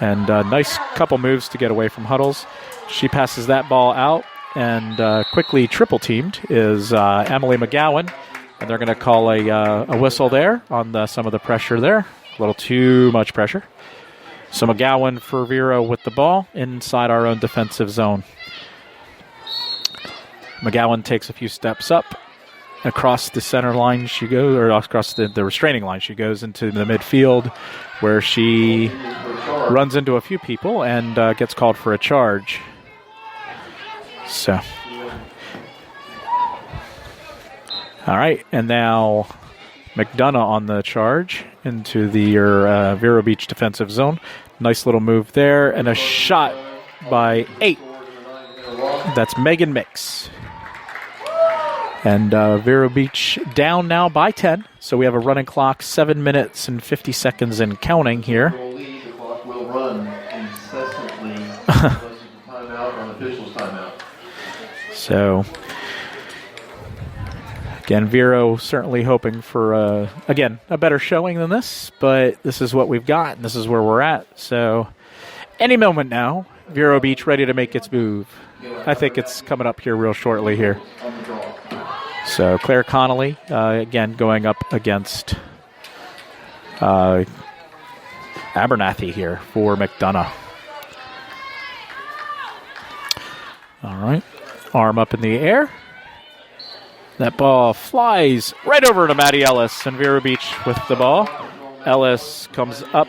And nice couple moves to get away from Huddles. She passes that ball out, and quickly triple teamed is Emily McGowan. And they're going to call a whistle there on some of the pressure there. A little too much pressure. So McGowan for Vero with the ball inside our own defensive zone. McGowan takes a few steps up. Across the center line she goes, or across the restraining line she goes into the midfield, where she runs into a few people and gets called for a charge. So, all right, and now McDonogh on the charge into the Vero Beach defensive zone. Nice little move there, and a shot by 8. That's Megan Mix. And Vero Beach down now by 10. So we have a running clock, 7 minutes and 50 seconds and counting here. The clock will run incessantly unless it's a timeout or an official's timeout. So, again, Vero certainly hoping for, again, a better showing than this. But this is what we've got, and this is where we're at. So, any moment now, Vero Beach ready to make its move. I think it's coming up here real shortly here. So Claire Connolly, again, going up against Abernathy here for McDonogh. All right. Arm up in the air. That ball flies right over to Maddie Ellis, and Vero Beach with the ball. Ellis comes up,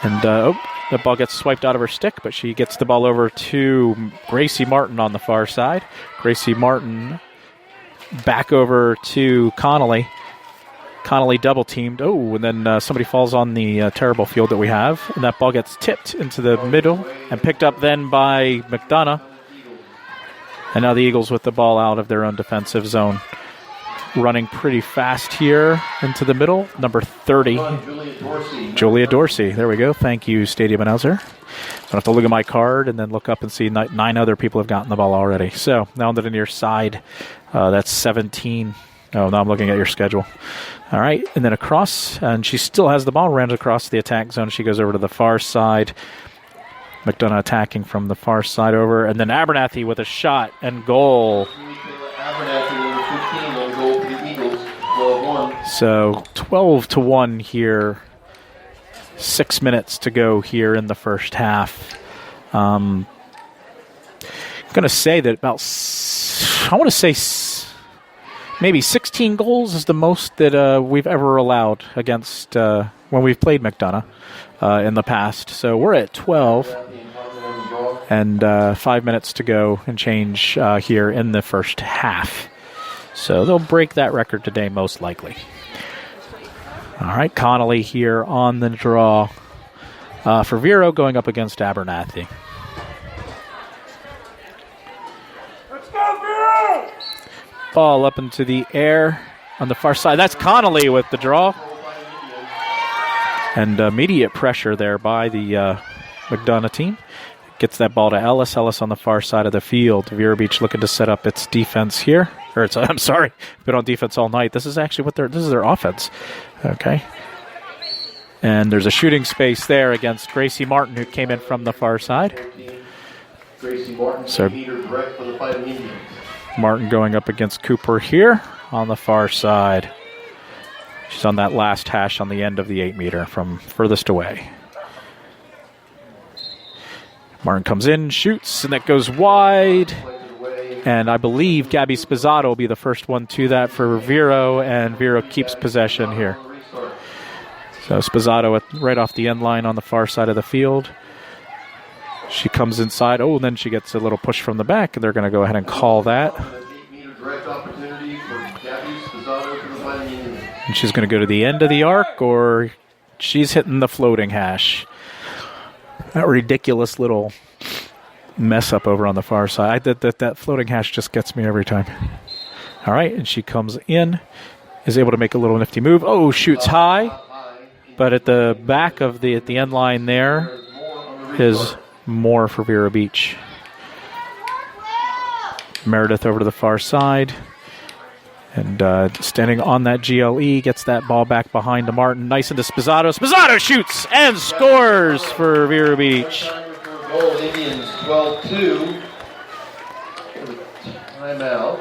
and the ball gets swiped out of her stick, but she gets the ball over to Gracie Martin on the far side. Gracie Martin back over to Connolly. Connolly double teamed. Oh, and then somebody falls on the terrible field that we have. And that ball gets tipped into the middle and picked up then by McDonogh. And now the Eagles with the ball out of their own defensive zone. running pretty fast here into the middle. Number 30, Julia Dorsey. There we go. Thank you, stadium announcer. I have to look at my card and then look up and see 9 other people have gotten the ball already. So now on to the near side. That's 17. Oh, now I'm looking at your schedule. All right, and then across, and she still has the ball, ran across the attack zone. She goes over to the far side. McDonogh attacking from the far side over, and then Abernathy with a shot and goal. Abernathy, number 15, on goal for the Eagles, 12-1. So 12-1 here. 6 minutes to go here in the first half. I'm going to say that maybe 16 goals is the most that we've ever allowed against when we've played McDonogh in the past. So we're at 12 and 5 minutes to go and change here in the first half. So they'll break that record today most likely. All right, Connolly here on the draw for Vero going up against Abernathy. Let's go, Vero! Ball up into the air on the far side. That's Connolly with the draw. And immediate pressure there by the McDonogh team. Gets that ball to Ellis. Ellis on the far side of the field. Vero Beach looking to set up its defense here. I'm sorry, been on defense all night. This is actually this is their offense. Okay. And there's a shooting space there against Gracie Martin, who came in from the far side. Gracie Martin, So direct for the Fighting Indians. Martin going up against Cooper here on the far side. She's on that last hash on the end of the 8-meter from furthest away. Martin comes in, shoots, and that goes wide. And I believe Gabby Spizzato will be the first one to that for Vero, and Vero keeps possession here. So Spizzato right off the end line on the far side of the field. She comes inside. Oh, and then she gets a little push from the back, and they're going to go ahead and call that. And she's going to go to the end of the arc, or she's hitting the floating hash. That ridiculous little mess up over on the far side. That floating hash just gets me every time. All right, and she comes in, is able to make a little nifty move. Oh, shoots high, but at the back of at the end line there is more for Vero Beach. Meredith over to the far side. And standing on that GLE, gets that ball back behind to Martin. Nice into Spizzato. Spizzato shoots and scores for Vero Beach. Goal, Indians 12-2. Timeout.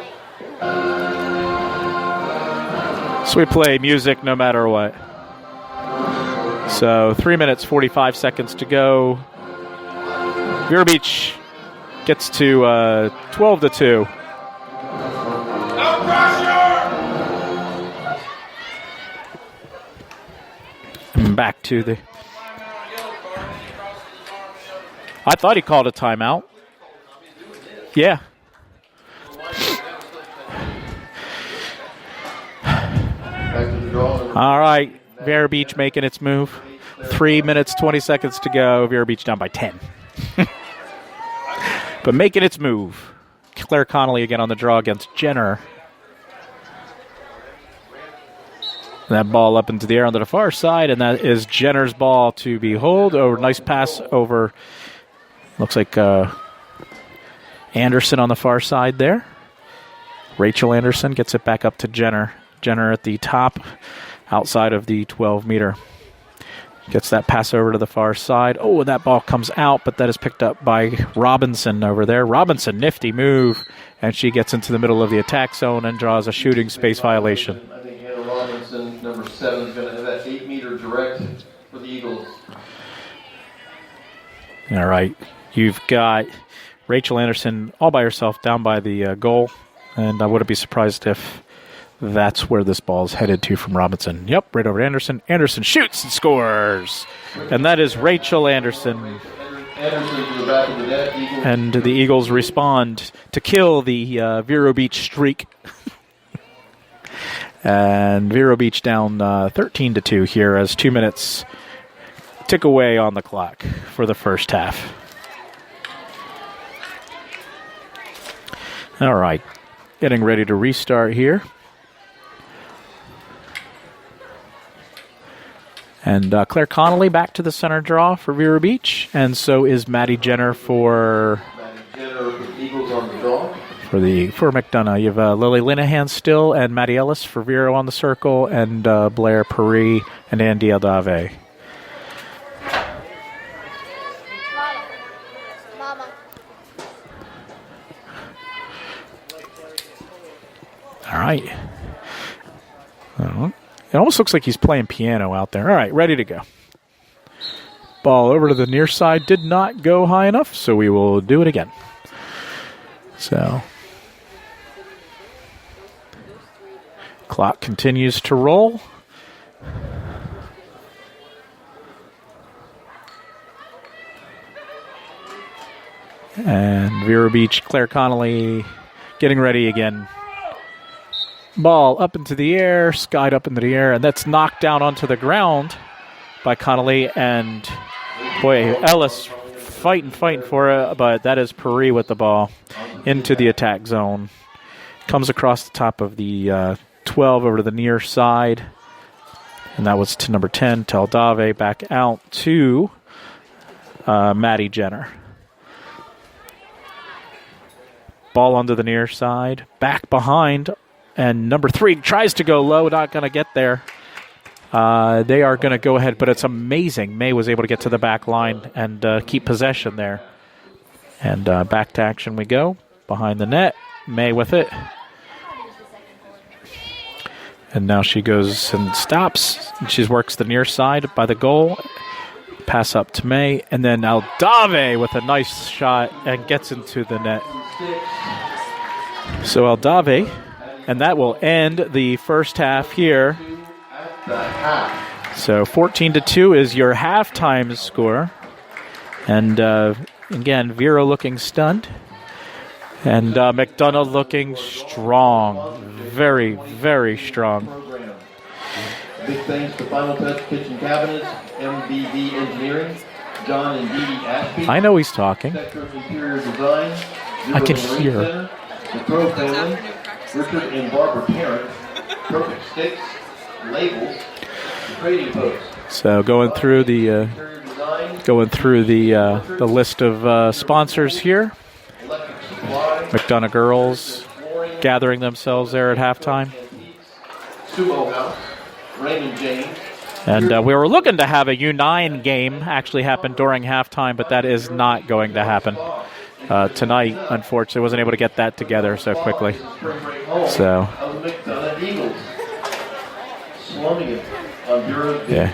So we play music no matter what. So 3 minutes, 45 seconds to go. Vero Beach gets to 12-2. Back to the... I thought he called a timeout. Yeah. All right. Vero Beach making its move. 3 minutes, 20 seconds to go. Vero Beach down by 10. But making its move. Claire Connolly again on the draw against Jenner. That ball up into the air onto the far side, and that is Jenner's ball to behold. Over, nice pass over. Looks like Anderson on the far side there. Rachel Anderson gets it back up to Jenner. Jenner at the top, outside of the 12-meter. Gets that pass over to the far side. Oh, and that ball comes out, but that is picked up by Robinson over there. Robinson, nifty move, and she gets into the middle of the attack zone and draws a shooting space violation. Robinson, number 7, is going to have that 8-meter direct for the Eagles. All right. You've got Rachel Anderson all by herself down by the goal, and I wouldn't be surprised if that's where this ball is headed to from Robinson. Yep, right over to Anderson. Anderson shoots and scores. And that is Rachel Anderson. Anderson to the back of the net. And the Eagles respond to kill the Vero Beach streak. And Vero Beach down 13-2 here as 2 minutes tick away on the clock for the first half. All right, getting ready to restart here. And Claire Connolly back to the center draw for Vero Beach, and so is Maddie Jenner for Eagles on the draw. for McDonogh. You have Lily Linehan still, and Maddie Ellis for Vero on the circle, and Blair Paris and Andy Aldave. Mama. All right. It almost looks like he's playing piano out there. All right, ready to go. Ball over to the near side. Did not go high enough, so we will do it again. So, clock continues to roll. And Vero Beach, Claire Connolly getting ready again. Ball up into the air, skied up into the air, and that's knocked down onto the ground by Connolly. And, boy, Ellis fighting for it, but that is Paris with the ball into the attack zone. Comes across the top of the 12 over to the near side. And that was to number 10, Taldave, back out to Maddie Jenner. Ball onto the near side, back behind. And number 3 tries to go low, not going to get there. They are going to go ahead, but it's amazing. May was able to get to the back line and keep possession there. And back to action we go. Behind the net, May with it. And now she goes and stops. She works the near side by the goal. Pass up to May. And then Aldave with a nice shot and gets into the net. So Aldave... And that will end the first half here. So 14-2 is your halftime score. And again, Vero looking stunned. And McDonogh looking strong. Very, very strong. Big thanks to Final Touch Kitchen Cabinets, MBB Engineering, John and Dee Dee Ashby. I know he's talking. Sector of Interior Design. I can Marine hear. Center, the Pro Family. Richard and Barbara Parent, Perfect Sticks, Labels, the Trading Post. So going through the list of sponsors here. McDonogh girls gathering themselves there at halftime. Sumo House, Raymond James. And we were looking to have a U9 game actually happen during halftime, but that is not going to happen. Tonight, unfortunately, wasn't able to get that together so quickly. So, yeah.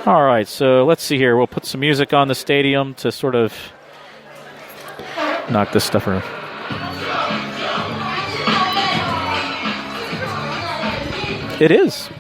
All right, so let's see here. We'll put some music on the stadium to sort of knock this stuff around. It is.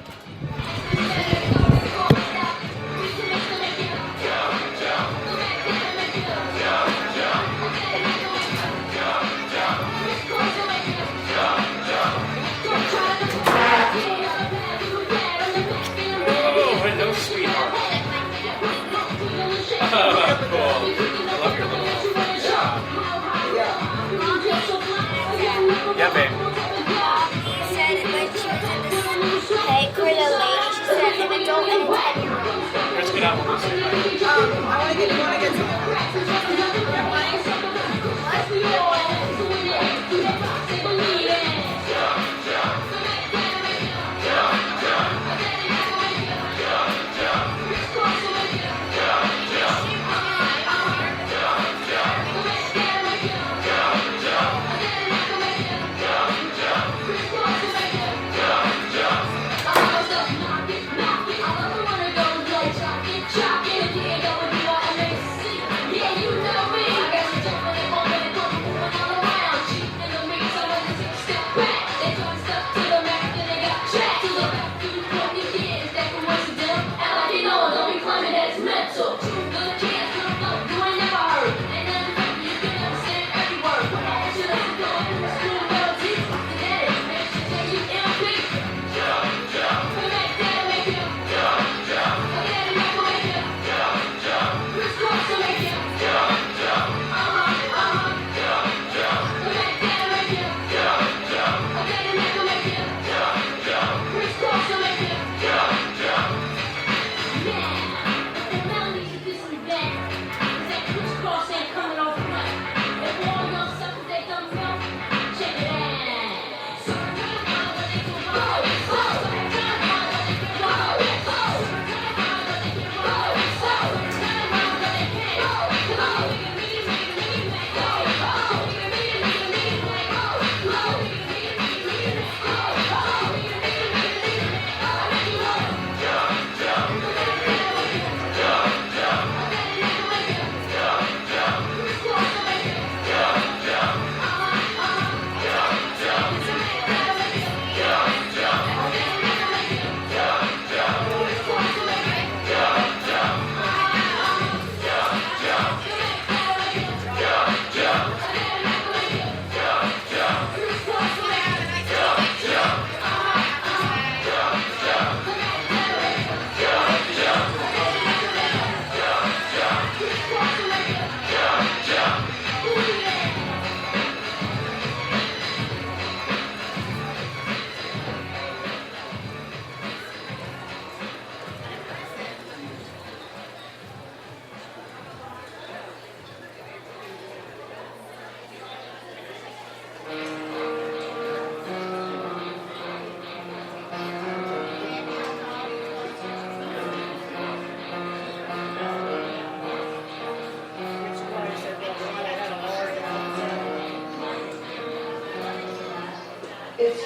Yeah, babe. Said when she was in this play for the lady, she said an adult and a 10-year-old. Let's get out with this. I want to get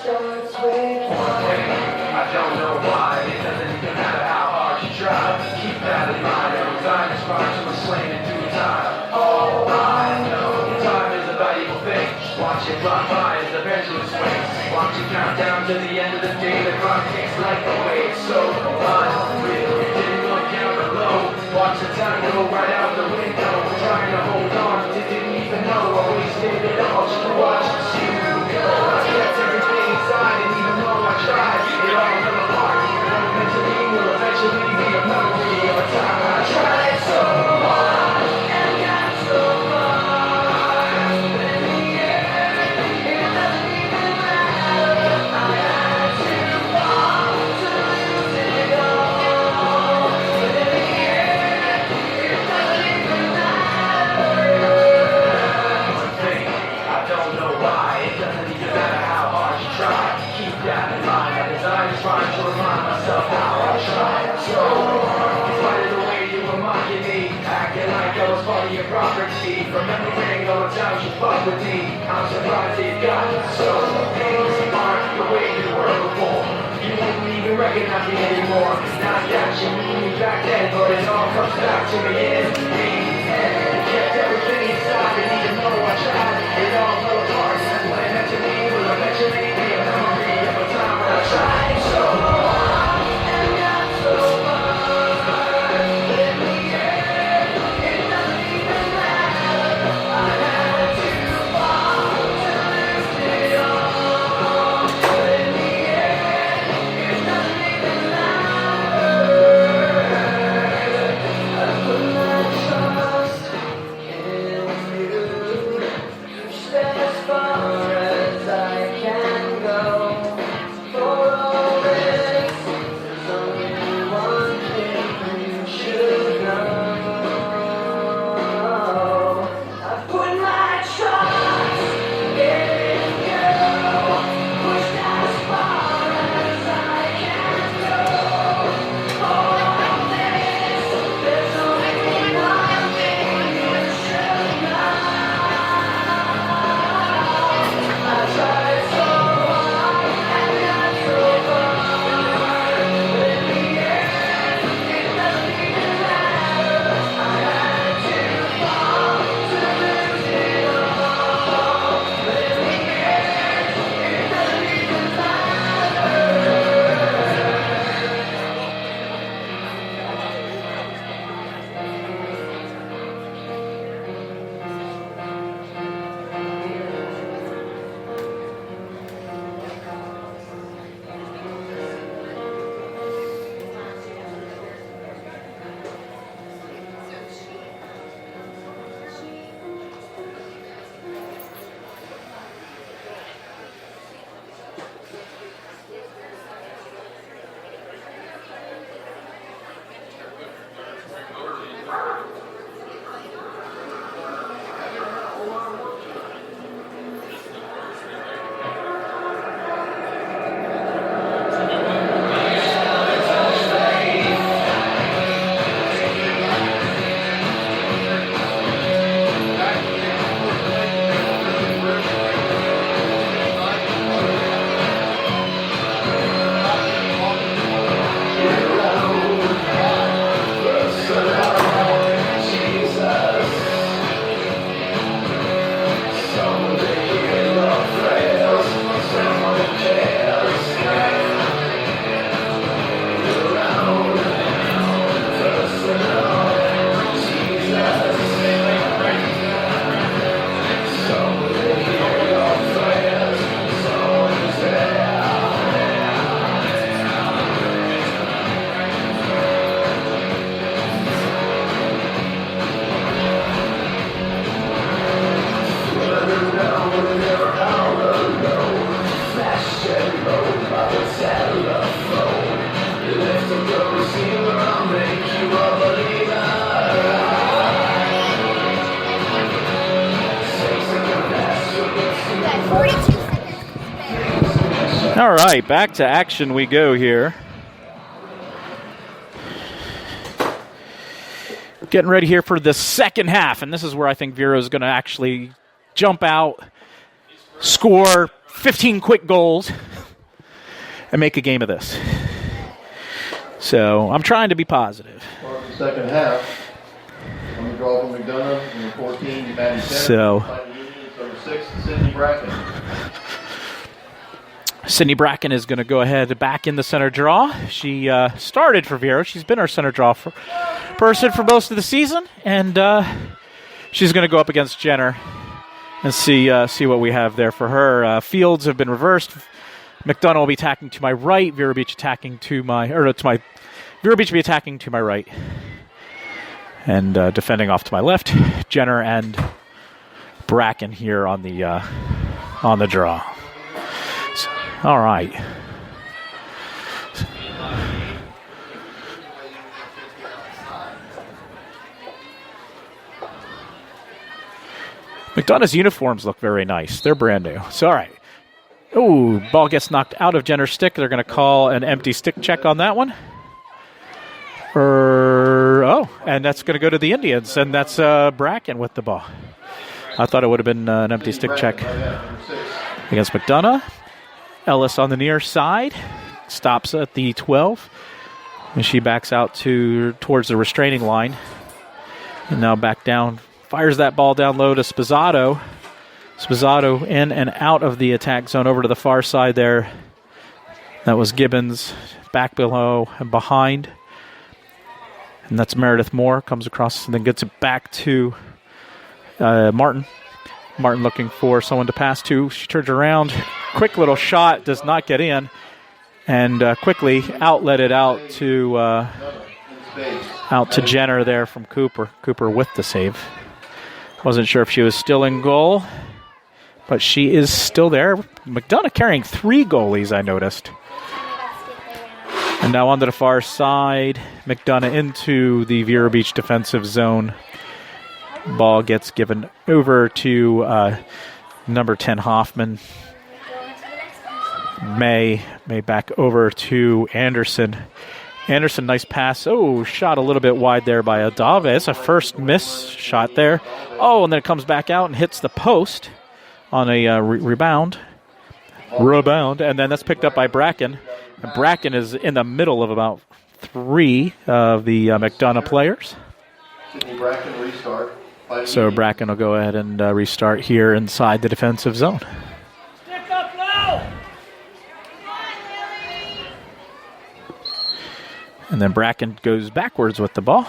I don't know why, it doesn't even matter how hard you try. Keep that in mind, every time it's far to a slain in due time. Oh, I know, time is a valuable thing. Watch it fly by as the pendulum swings. Watch it count down to the end of the day. The clock takes life away, it's so unreal. You didn't look down below. Watch the time go right out the window. Trying to hold on, didn't even know I wasted it all. Just to watch you go. I kept everything inside, and even though I tried, it all fell apart. What meant to be will eventually be a memory of a time I tried so hard and got so far. But in the end, it doesn't even matter. I had to fall to lose it all. But in the end, it doesn't even matter. One thing, I don't know why. It doesn't even matter how hard you try. Keep that in mind. I designed this rhyme to remind myself how I tried so hard. In spite of the way you were mocking me, acting like I was part of your property. Remembering all the times you fucked with me, I'm surprised it got so things aren't the way you were before. You wouldn't even recognize me anymore. Not that you knew me back then, but it all comes back to me in the end. You kept everything inside, and even though I tried, it all fell apart. What it meant to me will eventually be a memory of a time when I tried so hard and got so far. But in the end, it doesn't even matter. I had to fall to lose it all. But in the end, it doesn't even matter. I put my trust in you. You stay as far as I can go. For all this, there's only one thing you should know. I put my trust in you. Pushed as far as I can go. For all this, there's only one thing you should know. I tried so hard and got so far, but in the end, it doesn't even matter. I had to fall to lose it all, but in the end, it doesn't even matter. Got 42 seconds to spare. All right, back to action we go here. Getting ready here for the second half, and this is where I think Vero's going to actually jump out, score 15 quick goals. and make a game of this. So I'm trying to be positive. Start the second half. On the draw from McDonogh, number 14, Maddie Center. So Number 6, Sydney Bracken. Sydney Bracken is going to go ahead back in the center draw. She started for Vero. She's been our center draw person for most of the season, and she's going to go up against Jenner and see what we have there for her. Fields have been reversed. McDonogh will be attacking to my right. Vero Beach attacking to my Vero Beach will be attacking to my right, and defending off to my left. Jenner and Bracken here on the draw. So, all right. McDonogh's uniforms look very nice. They're brand new. So, all right. Ooh, ball gets knocked out of Jenner's stick. They're going to call an empty stick check on that one. And that's going to go to the Indians, and that's Bracken with the ball. I thought it would have been an empty stick check against McDonogh. Ellis on the near side stops at the 12, and she backs out towards the restraining line, and now back down. Fires that ball down low to Spizzato. Spizzato in and out of the attack zone over to the far side there. That was Gibbons back below and behind. And that's Meredith Moore. Comes across and then gets it back to Martin. Martin looking for someone to pass to. She turns around. Quick little shot. Does not get in. And quickly outletted out to Jenner there from Cooper. Cooper with the save. Wasn't sure if she was still in goal, but she is still there. McDonogh carrying 3 goalies, I noticed. And now onto the far side. McDonogh into the Vero Beach defensive zone. Ball gets given over to number 10 Hoffman. May back over to Anderson. Anderson, nice pass. Oh, shot a little bit wide there by Adave. It's a first miss shot there. Oh, and then it comes back out and hits the post on a rebound. And then that's picked up by Bracken. And Bracken is in the middle of about 3 of the McDonogh players. Bracken restart. So Bracken will go ahead and restart here inside the defensive zone. Stick up low! And then Bracken goes backwards with the ball.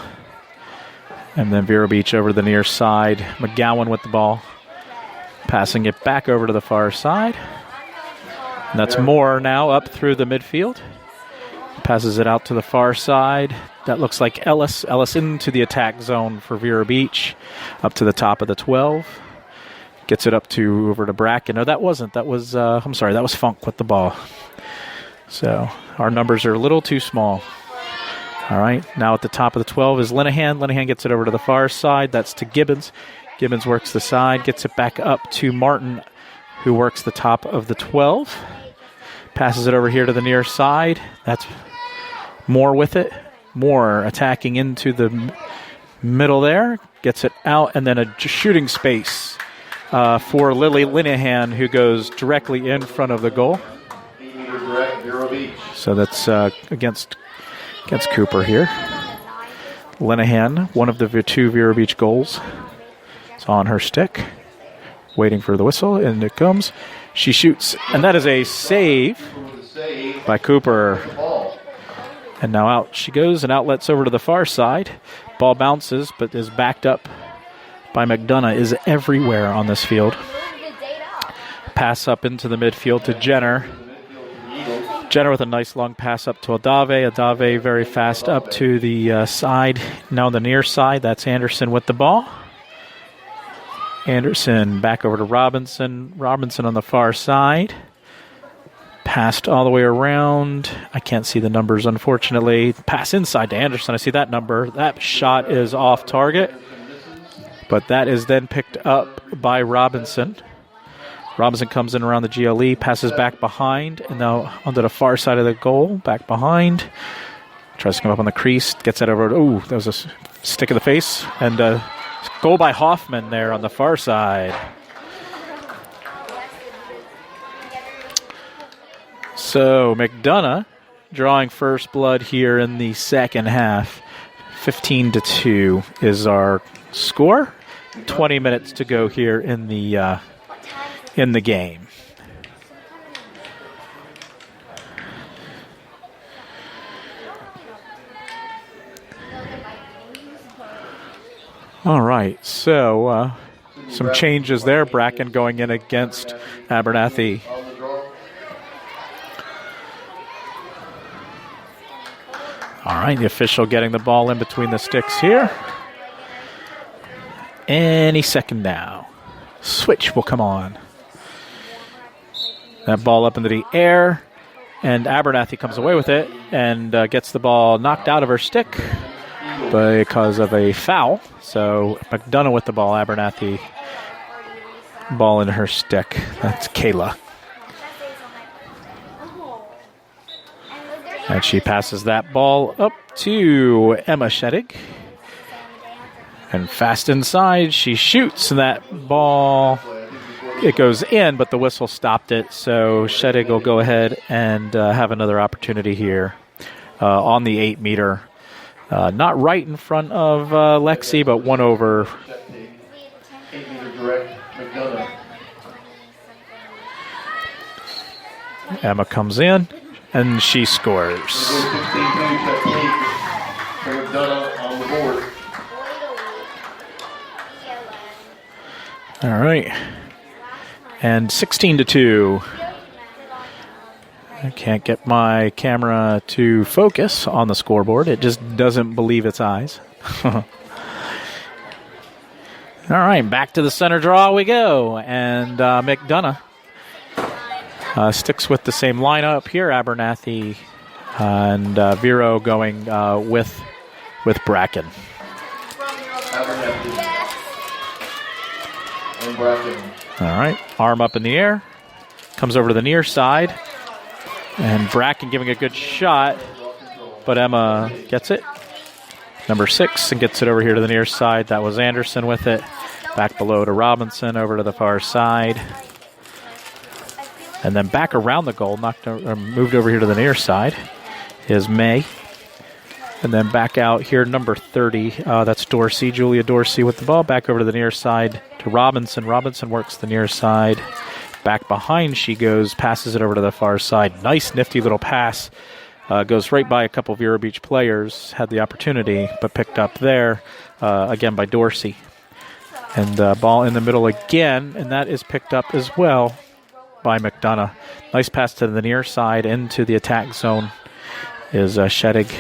And then Vero Beach over the near side. McGowan with the ball. Passing it back over to the far side. And that's Moore now up through the midfield. Passes it out to the far side. That looks like Ellis. Ellis into the attack zone for Vero Beach. Up to the top of the 12. Gets it up over to Bracken. No, that wasn't. That was, that was Funk with the ball. So our numbers are a little too small. All right, now at the top of the 12 is Linehan. Linehan gets it over to the far side. That's to Gibbons. Gibbons works the side, gets it back up to Martin, who works the top of the 12. Passes it over here to the near side. That's Moore with it. Moore attacking into the middle there. Gets it out, and then a shooting space for Lily Linehan, who goes directly in front of the goal. So that's against Cooper here. Linehan, one of the 2 Vero Beach goals. It's on her stick. Waiting for the whistle, and it comes. She shoots, and that is a save by Cooper. And now out she goes, and outlets over to the far side. Ball bounces, but is backed up by McDonogh. Is everywhere on this field. Pass up into the midfield to Jenner. Jenner with a nice long pass up to Adave. Adave very fast up to the side. Now on the near side, that's Anderson with the ball. Anderson back over to Robinson. Robinson on the far side. Passed all the way around. I can't see the numbers, unfortunately. Pass inside to Anderson. I see that number. That shot is off target. But that is then picked up by Robinson. Robinson comes in around the GLE, passes back behind, and now onto the far side of the goal, back behind. Tries to come up on the crease, gets that over. Oh, that was a stick in the face. And goal by Hoffman there on the far side. So McDonogh drawing first blood here in the second half. 15-2 is our score. 20 minutes to go here in the game. All right, so some changes there. Bracken going in against Abernathy. All right, the official getting the ball in between the sticks here. Any second now. Switch will come on. That ball up into the air, and Abernathy comes away with it and gets the ball knocked out of her stick because of a foul. So McDonogh with the ball, Abernathy ball in her stick. That's Kayla. And she passes that ball up to Emma Shedig. And fast inside, she shoots that ball. It goes in, but the whistle stopped it. So Shedig will go ahead and have another opportunity here on the 8-meter. Not right in front of Lexi, but one over. 8-meter direct, McDonogh. Emma comes in, and she scores. 16-2 technique for McDonogh on the board. All right. And 16-2. I can't get my camera to focus on the scoreboard. It just doesn't believe its eyes. All right, back to the center draw we go. And McDonogh sticks with the same lineup here. Abernathy and Vero going with Bracken. Abernathy and Bracken. All right, arm up in the air. Comes over to the near side. And Bracken giving a good shot, but Emma gets it. Number 6, and gets it over here to the near side. That was Anderson with it. Back below to Robinson, over to the far side. And then back around the goal, moved over here to the near side, is May. And then back out here, number 30, that's Dorsey, Julia Dorsey with the ball. Back over to the near side to Robinson. Robinson works the near side. Back behind she goes, passes it over to the far side. Nice, nifty little pass. Goes right by a couple of Vero Beach players. Had the opportunity, but picked up there, again by Dorsey. And ball in the middle again, and that is picked up as well by McDonogh. Nice pass to the near side into the attack zone is Shedig.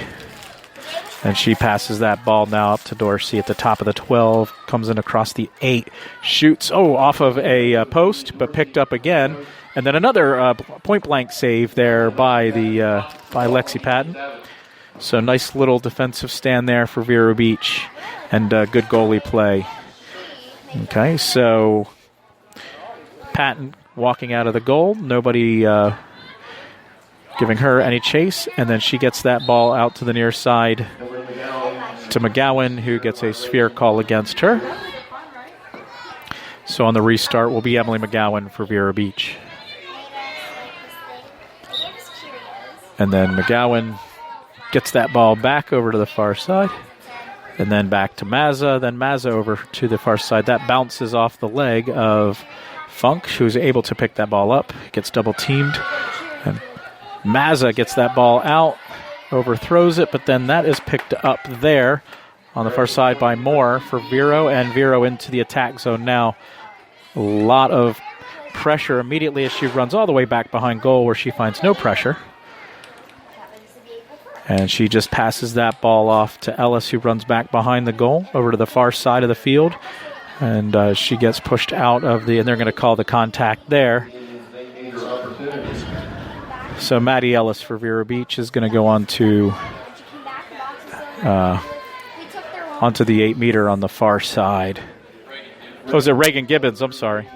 And she passes that ball now up to Dorsey at the top of the 12. Comes in across the 8. Shoots, off of a post, but picked up again. And then another point-blank save there by Lexi Patton. So nice little defensive stand there for Vero Beach. And good goalie play. Okay, so Patton walking out of the goal. Nobody giving her any chase. And then she gets that ball out to the near side to McGowan, who gets a sphere call against her. So on the restart will be Emily McGowan for Vero Beach. And then McGowan gets that ball back over to the far side. And then back to Mazza. Then Mazza over to the far side. That bounces off the leg of Funk, who's able to pick that ball up. Gets double teamed. And Mazza gets that ball out. Overthrows it, but then that is picked up there on the far side by Moore for Vero, and Vero into the attack zone now. A lot of pressure immediately as she runs all the way back behind goal where she finds no pressure. And she just passes that ball off to Ellis, who runs back behind the goal over to the far side of the field. And she gets pushed out of and they're going to call the contact there. So Maddie Ellis for Vero Beach is going to go on to onto the 8-meter on the far side. Oh, is it Reagan Gibbons? I'm sorry.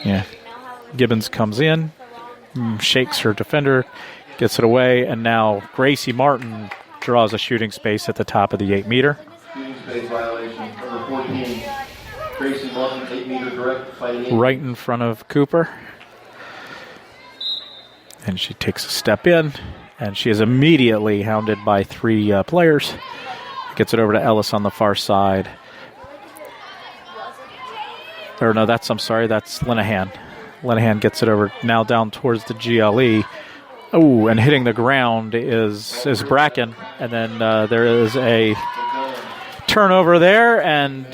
Yeah. Gibbons comes in, shakes her defender, gets it away, and now Gracie Martin draws a shooting space at the top of the 8-meter. Shooting space violation. Number 14, Gracie Martin, 8-meter direct, fighting in. Right in front of Cooper. And she takes a step in, and she is immediately hounded by 3 players. Gets it over to Ellis on the far side. Or no, that's Linehan. Linehan gets it over now down towards the GLE. Oh, and hitting the ground is Bracken. And then there is a turnover there, and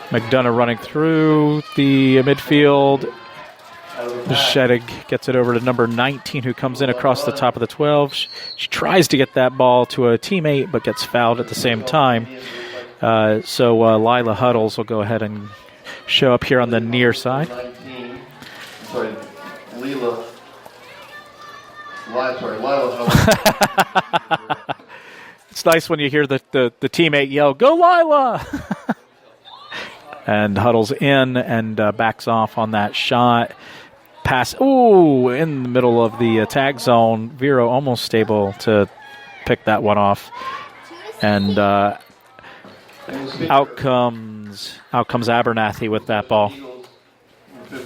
McDonogh running through the midfield. Shedig gets it over to number 19, who comes in across the top of the 12. She tries to get that ball to a teammate, but gets fouled at the same time. So Lila Huddles will go ahead and show up here on the near side. Lila Huddles. It's nice when you hear the teammate yell, "Go Lila!" And Huddles in and backs off on that shot. Pass, in the middle of the attack zone. Vero almost able to pick that one off. And out comes Abernathy with that ball.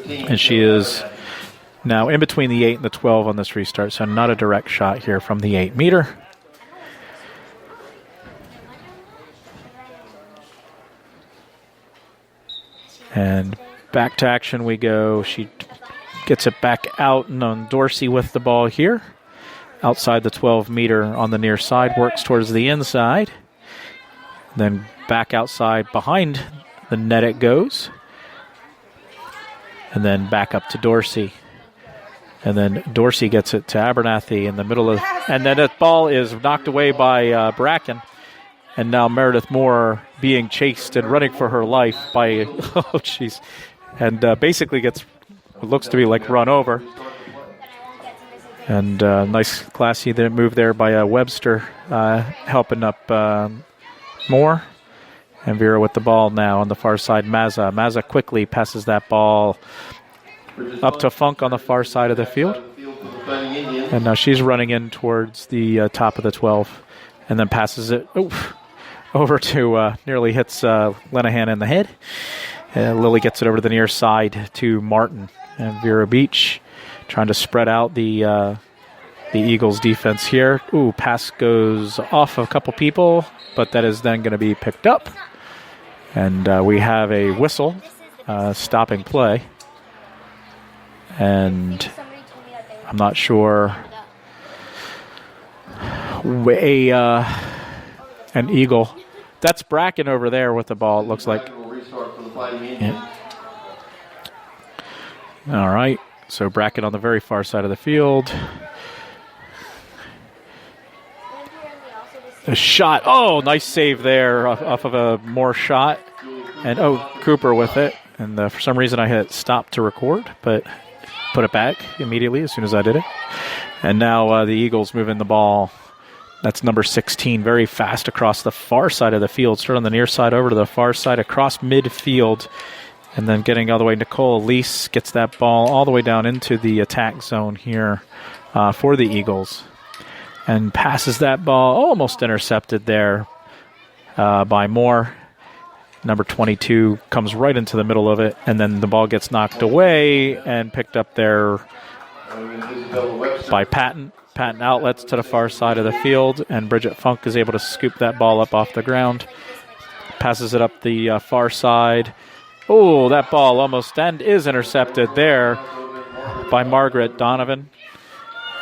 And she is now in between the 8 and the 12 on this restart, so not a direct shot here from the 8 meter. And back to action we go. She gets it back out, and on Dorsey with the ball here. Outside the 12 meter on the near side, works towards the inside. Then back outside behind the net it goes. And then back up to Dorsey. And then Dorsey gets it to Abernathy in the middle of... And then that ball is knocked away by Bracken. And now Meredith Moore being chased and running for her life by... Oh, jeez. And basically gets what looks to be like run over. And nice classy move there by Webster helping up Moore. And Vera with the ball now on the far side. Mazza quickly passes that ball up to Funk on the far side of the field. And now she's running in towards the top of the 12. And then passes it over to, nearly hits Linehan in the head. Lily gets it over to the near side to Martin. And Vera Beach trying to spread out the Eagles defense here. Pass goes off a couple people, but that is then going to be picked up. And we have a whistle stopping play. And I'm not sure an Eagle. That's Bracken over there with the ball, it looks like. Yeah. All right, so Bracken on the very far side of the field. A shot. Oh, nice save there off of a Moore shot. And, Cooper with it. And for some reason I hit stop to record, but put it back immediately as soon as I did it. And now the Eagles moving the ball. That's number 16, very fast across the far side of the field. Start on the near side over to the far side across midfield. And then getting all the way, Nicole Lease gets that ball all the way down into the attack zone here for the Eagles. And passes that ball, almost intercepted there by Moore. Number 22 comes right into the middle of it, and then the ball gets knocked away and picked up there by Patton. Patton outlets to the far side of the field, and Bridget Funk is able to scoop that ball up off the ground. Passes it up the far side. Oh, that ball almost is intercepted there by Margaret Donovan.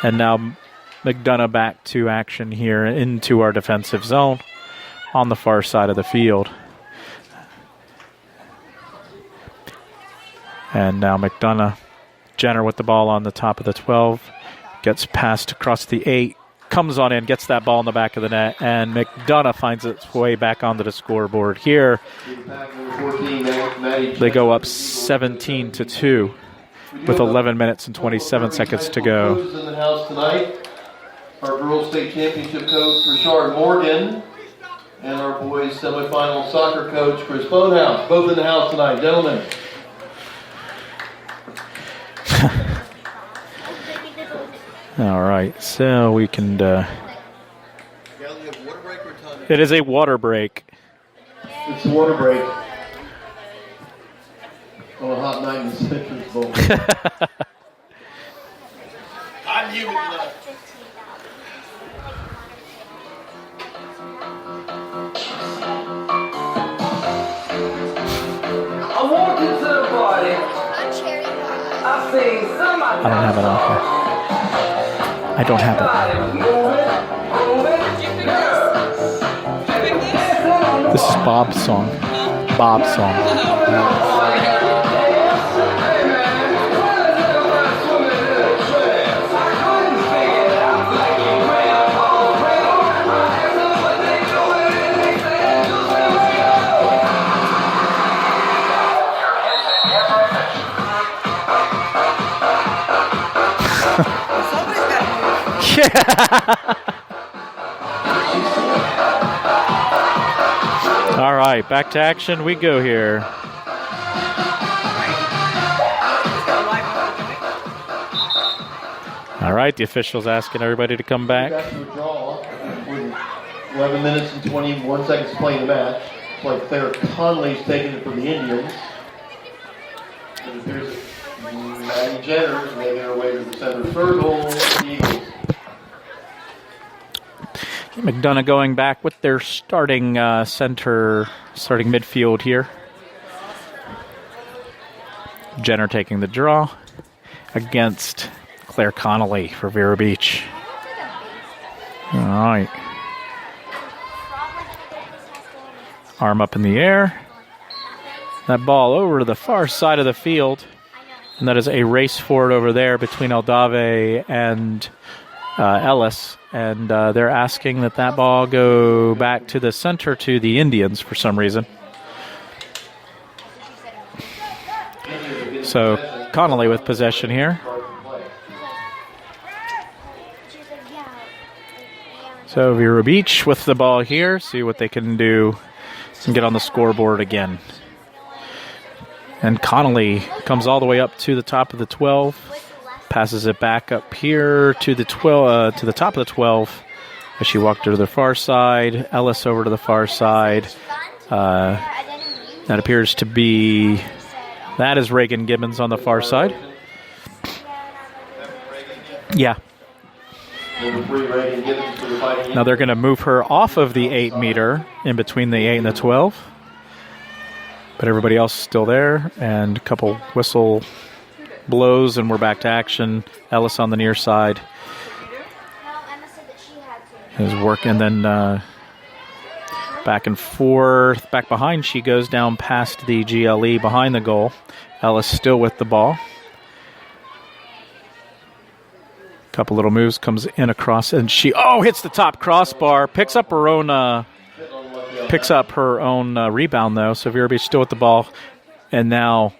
And now McDonogh back to action here into our defensive zone on the far side of the field. And now McDonogh, Jenner with the ball on the top of the 12, gets passed across the 8, comes on in, gets that ball in the back of the net, and McDonogh finds its way back onto the scoreboard here. They go up 17-2 with 11 minutes and 27 seconds to go. In the house tonight, our girls state championship coach Richard Morgan and our boys semifinal soccer coach Chris Bonehouse, both in the house tonight, gentlemen. All right, so we can. It is a water break. It's a water break on a hot night in Citrus Bowl. you. About like $15. I walked into the party. On cherry pie. I seen somebody. I don't have it on here. I don't have it. This is Bob's song. Bob's song. All right, back to action we go here. All right, the official's asking everybody to come back. Back to a draw with 11 minutes and 21 seconds to play in the match. It's like Claire Conley's taking it from the Indians. It appears that Maddie Jenner is making her way to the center circle. The Eagles. McDonogh going back with their starting starting midfield here. Jenner taking the draw against Claire Connolly for Vero Beach. All right. Arm up in the air. That ball over to the far side of the field. And that is a race forward over there between Eldave and Ellis. And they're asking that ball go back to the center to the Indians for some reason. So Connolly with possession here. So Vero Beach with the ball here. See what they can do and get on the scoreboard again. And Connolly comes all the way up to the top of the 12. Passes it back up here to the 12, to the top of the 12. As she walked to the far side. Ellis over to the far side. That appears to be... That is Reagan Gibbons on the far side. Yeah. Now they're going to move her off of the 8 meter in between the 8 and the 12. But everybody else is still there. And a couple whistle blows and we're back to action. Ellis on the near side is working. And then back and forth. Back behind she goes down past the GLE behind the goal. Ellis still with the ball. Couple little moves, comes in across, and she hits the top crossbar, picks up her own rebound though. So Vero Beach still with the ball, and now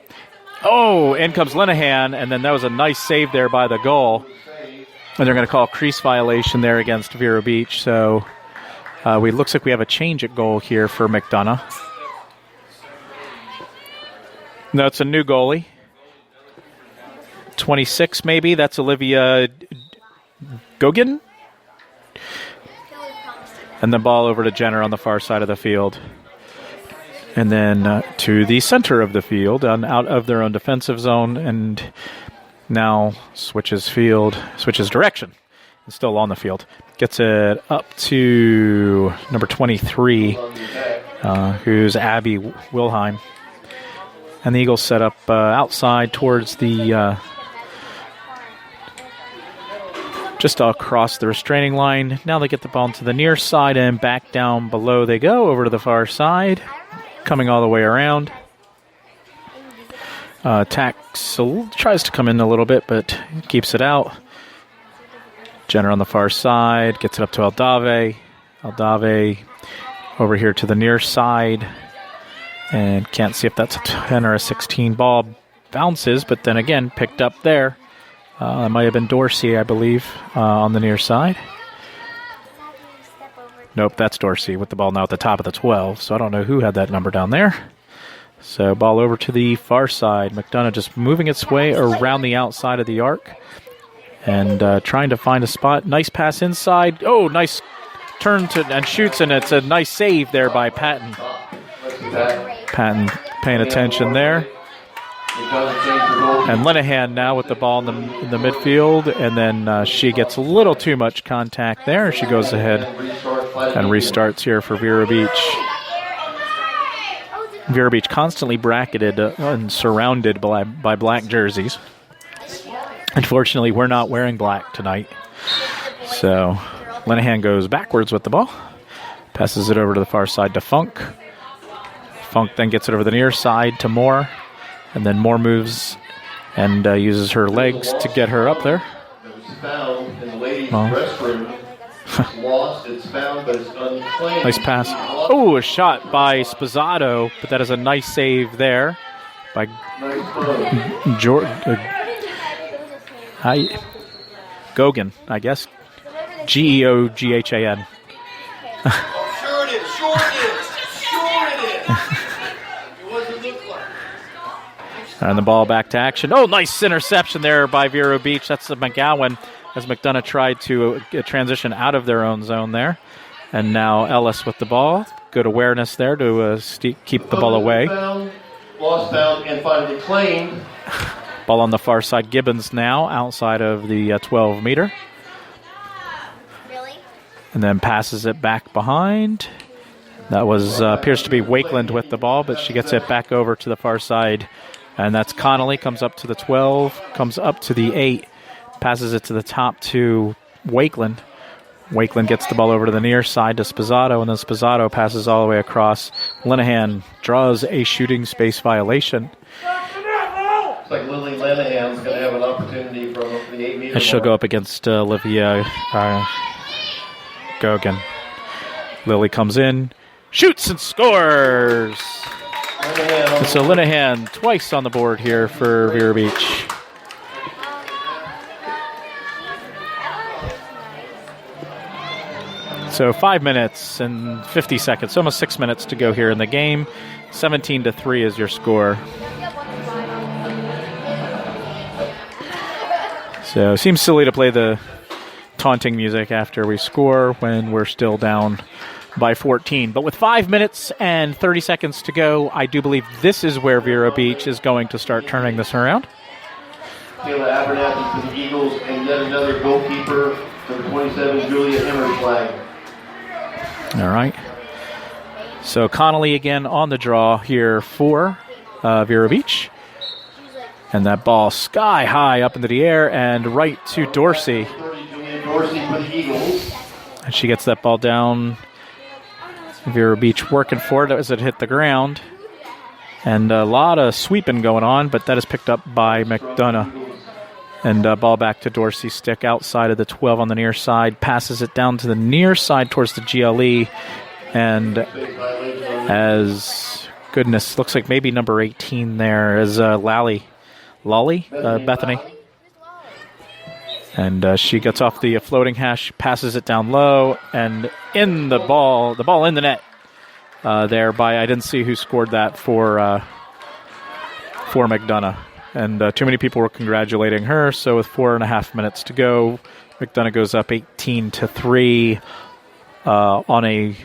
in comes Linehan, and then that was a nice save there by the goal, and they're going to call crease violation there against Vero Beach. So looks like we have a change at goal here for McDonogh. No, it's a new goalie. 26 maybe. That's Olivia Gogan. And the ball over to Jenner on the far side of the field. And then to the center of the field, out of their own defensive zone, and now switches direction. And still on the field. Gets it up to number 23, who's Abby Wilheim. And the Eagles set up outside towards the... just across the restraining line. Now they get the ball to the near side and back down below they go over to the far side. Coming all the way around. Tax tries to come in a little bit, but keeps it out. Jenner on the far side. Gets it up to Eldave. Eldave over here to the near side. And can't see if that's a 10 or a 16 ball. Bounces, but then again, picked up there. It might have been Dorsey, I believe, on the near side. Nope, that's Dorsey with the ball now at the top of the 12. So I don't know who had that number down there. So ball over to the far side. McDonogh just moving its way around the outside of the arc. And trying to find a spot. Nice pass inside. Oh, nice turn and shoots, and it's a nice save there by Patton. Patton paying attention there. And Linehan now with the ball in the midfield, and then she gets a little too much contact there. She goes ahead and restarts here for Vero Beach. Vero Beach constantly bracketed and surrounded by black jerseys. Unfortunately, we're not wearing black tonight. So Linehan goes backwards with the ball, passes it over to the far side to Funk. Funk then gets it over the near side to Moore, and then Moore moves and uses her legs to get her up there. It was found in the ladies' restroom. It's lost, it's found, but it's unclaimed. Nice pass. Oh, a shot by Spazzato, but that is a nice save there by Gogan, I guess. Geoghan. Sure it is. Sure it is. Sure it is. What does it look like? And the ball back to action. Oh, nice interception there by Vero Beach. That's the McGowan as McDonogh tried to transition out of their own zone there. And now Ellis with the ball. Good awareness there to keep the ball away. Lost, found, and finally claimed. Ball on the far side. Gibbons now outside of the 12-meter. Really? And then passes it back behind. That was appears to be Wakeland with the ball, but she gets it back over to the far side. And that's Connolly, comes up to the 12, comes up to the 8, passes it to the top to Wakeland. Wakeland gets the ball over to the near side to Spazzato, and then Spazzato passes all the way across. Linehan draws a shooting space violation. Looks like Lily Linehan's going to have an opportunity from the 8-meter And she'll go up against Olivia Gogan. Lily comes in, shoots and scores! So Linehan twice on the board here for Vero Beach. So 5 minutes and 50 seconds, almost 6 minutes to go here in the game. 17-3 is your score. So it seems silly to play the taunting music after we score when we're still down by 14. But with 5 minutes and 30 seconds to go, I do believe this is where Vero Beach is going to start turning this around. Taylor Abernathy for the Eagles, and yet another goalkeeper for the 27, Julia Hemmerschlag. All right. So Connolly again on the draw here for Vero Beach. And that ball sky high up into the air and right to Dorsey. Julia Dorsey for the Eagles. And she gets that ball down. Vero Beach working for it as it hit the ground. And a lot of sweeping going on, but that is picked up by McDonogh. And ball back to Dorsey, stick outside of the 12 on the near side. Passes it down to the near side towards the GLE. And as, goodness, looks like maybe number 18 there is Bethany. And she gets off the floating hash, passes it down low, and in the ball in the net there by, I didn't see who scored that for McDonogh. And too many people were congratulating her, so with 4.5 minutes to go, McDonogh goes up 18-3 on a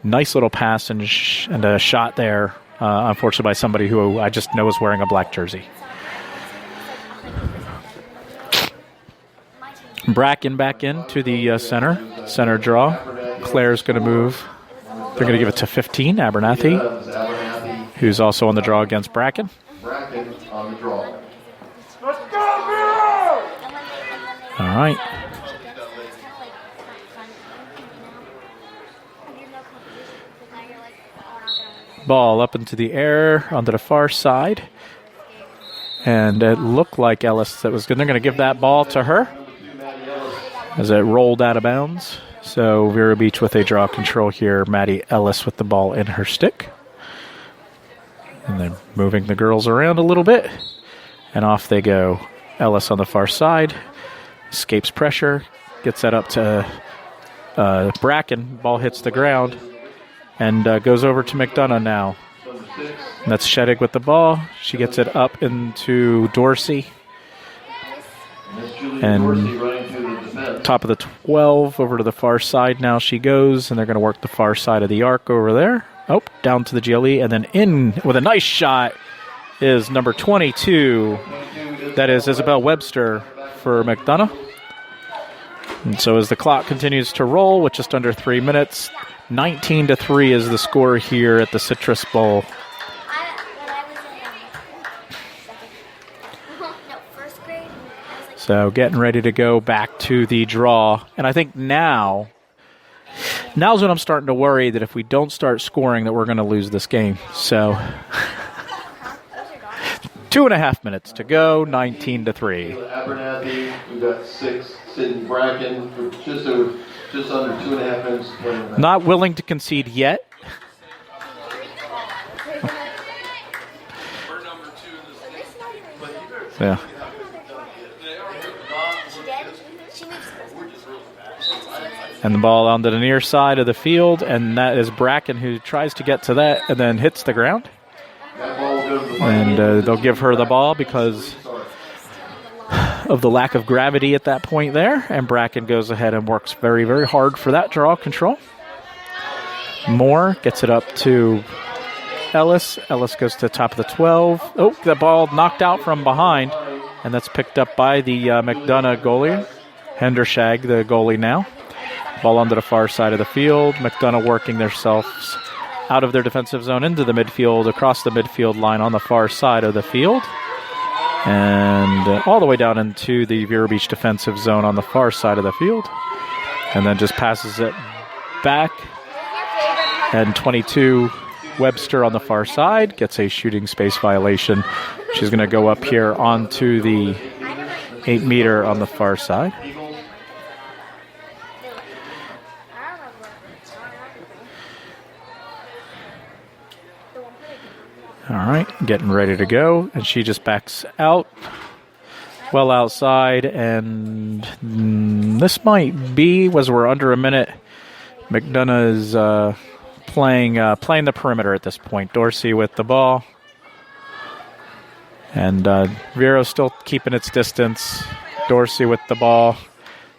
nice little pass and a shot there, unfortunately by somebody who I just know is wearing a black jersey. Bracken back into the center draw. Claire's going to move. They're going to give it to 15, Abernathy, who's also on the draw against Bracken. Bracken on the draw. Let's go, Vero! All right. Ball up into the air onto the far side. And it looked like Ellis that was they're going to give that ball to her as it rolled out of bounds. So Vero Beach with a draw control here. Maddie Ellis with the ball in her stick. And then moving the girls around a little bit. And off they go. Ellis on the far side. Escapes pressure. Gets that up to Bracken. Ball hits the ground. And goes over to McDonogh now. And that's Sheddig with the ball. She gets it up into Dorsey. And top of the 12 over to the far side now she goes. And they're going to work the far side of the arc over there. Oh, down to the GLE. And then in with a nice shot is number 22. That is Isabel Webster for McDonogh. And so as the clock continues to roll with just under 3 minutes, 19-3 is the score here at the Citrus Bowl. So getting ready to go back to the draw. And I think now's when I'm starting to worry that if we don't start scoring that we're going to lose this game. So 2.5 minutes to go, 19-3. Abernathy, we've got 6. Sid Bracken, for just under 2.5 minutes to play. Not willing to concede yet. Yeah. And the ball onto the near side of the field, and that is Bracken who tries to get to that and then hits the ground. And they'll give her the ball because of the lack of gravity at that point there. And Bracken goes ahead and works very, very hard for that draw control. Moore gets it up to Ellis. Ellis goes to the top of the 12. Oh, the ball knocked out from behind, and that's picked up by the McDonogh goalie. Hendershag, the goalie now. Ball onto the far side of the field. McDonogh working themselves out of their defensive zone into the midfield, across the midfield line on the far side of the field. And all the way down into the Vero Beach defensive zone on the far side of the field. And then just passes it back. And 22, Webster on the far side, gets a shooting space violation. She's going to go up here onto the 8-meter on the far side. All right, getting ready to go, and she just backs out, well outside, and this might be, as we're under a minute, McDonogh is playing the perimeter at this point. Dorsey with the ball, and Vero's still keeping its distance. Dorsey with the ball.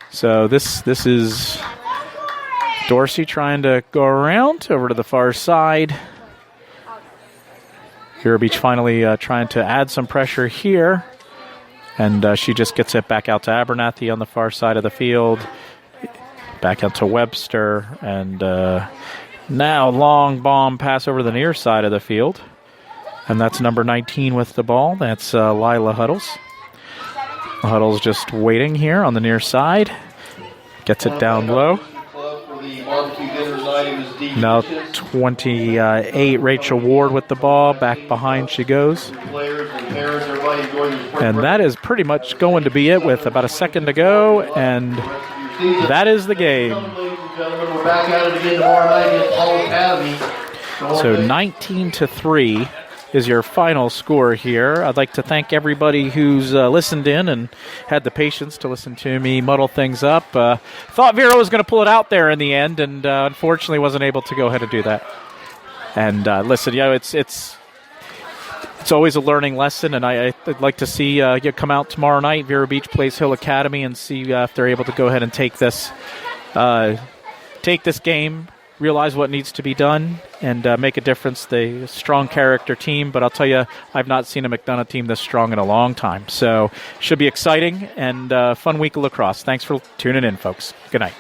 So this is Dorsey trying to go around over to the far side. Vero Beach finally trying to add some pressure here. And she just gets it back out to Abernathy on the far side of the field. Back out to Webster. And now long bomb pass over the near side of the field. And that's number 19 with the ball. That's Lila Huddles. Huddles just waiting here on the near side. Gets it down low. Now 28, Rachel Ward with the ball. Back behind she goes. And that is pretty much going to be it with about a second to go. And that is the game. So 19-3 is your final score here. I'd like to thank everybody who's listened in and had the patience to listen to me muddle things up. Thought Vero was going to pull it out there in the end, and unfortunately wasn't able to go ahead and do that. And listen, it's always a learning lesson, and I'd like to see you come out tomorrow night. Vero Beach plays Hill Academy, and see if they're able to go ahead and take this game. Realize what needs to be done and make a difference. The strong character team, but I'll tell you, I've not seen a McDonogh team this strong in a long time. So should be exciting and fun week of lacrosse. Thanks for tuning in, folks. Good night.